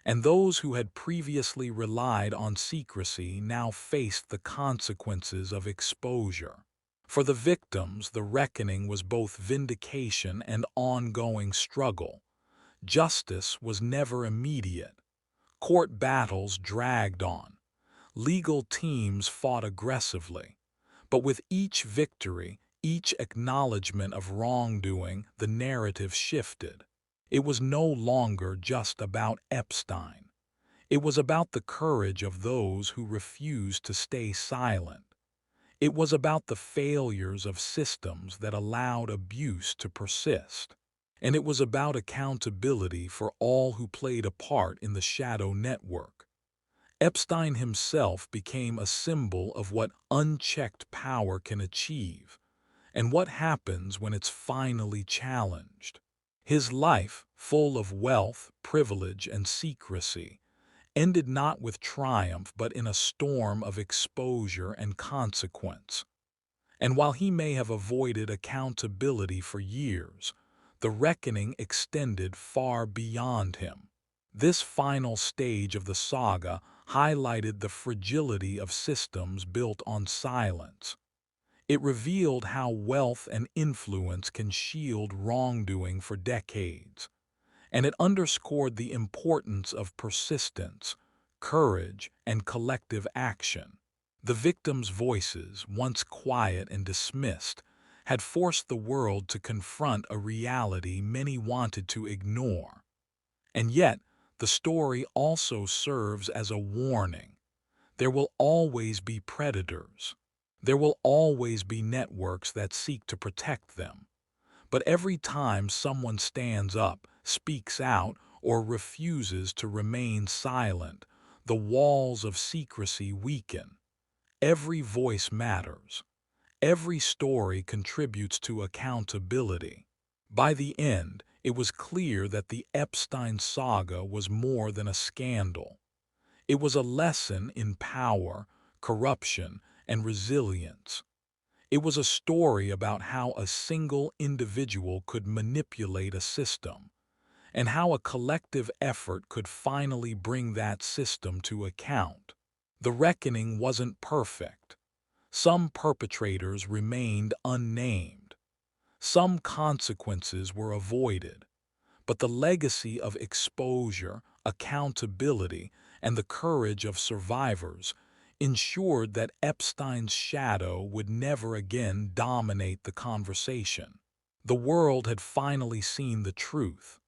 and those who had previously relied on secrecy now faced the consequences of exposure. For the victims, the reckoning was both vindication and ongoing struggle. Justice was never immediate. Court battles dragged on. Legal teams fought aggressively. But with each victory, each acknowledgement of wrongdoing, the narrative shifted. It was no longer just about Epstein. It was about the courage of those who refused to stay silent. It was about the failures of systems that allowed abuse to persist. And it was about accountability for all who played a part in the shadow network. Epstein himself became a symbol of what unchecked power can achieve and what happens when it's finally challenged. His life, full of wealth, privilege, and secrecy, ended not with triumph but in a storm of exposure and consequence. And while he may have avoided accountability for years, the reckoning extended far beyond him. This final stage of the saga highlighted the fragility of systems built on silence. It revealed how wealth and influence can shield wrongdoing for decades, and it underscored the importance of persistence, courage, and collective action. The victims' voices, once quiet and dismissed, had forced the world to confront a reality many wanted to ignore. And yet, the story also serves as a warning. There will always be predators. There will always be networks that seek to protect them. But every time someone stands up, speaks out, or refuses to remain silent, the walls of secrecy weaken. Every voice matters. Every story contributes to accountability. By the end, it was clear that the Epstein saga was more than a scandal. It was a lesson in power, corruption, and resilience. It was a story about how a single individual could manipulate a system, and how a collective effort could finally bring that system to account. The reckoning wasn't perfect. Some perpetrators remained unnamed. Some consequences were avoided. But the legacy of exposure, accountability, and the courage of survivors ensured that Epstein's shadow would never again dominate the conversation. The world had finally seen the truth,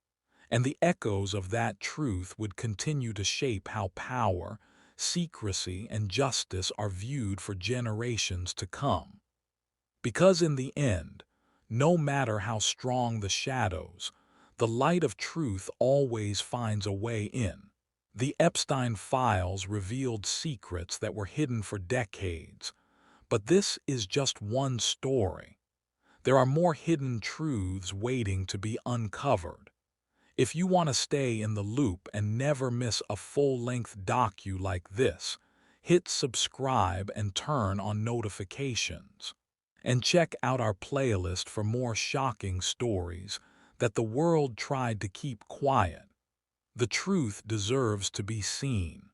and the echoes of that truth would continue to shape how power, secrecy, and justice are viewed for generations to come. Because in the end, no matter how strong the shadows, the light of truth always finds a way in. The Epstein Files revealed secrets that were hidden for decades, but this is just one story. There are more hidden truths waiting to be uncovered. If you want to stay in the loop and never miss a full-length docu like this, hit subscribe and turn on notifications. And check out our playlist for more shocking stories that the world tried to keep quiet. The truth deserves to be seen.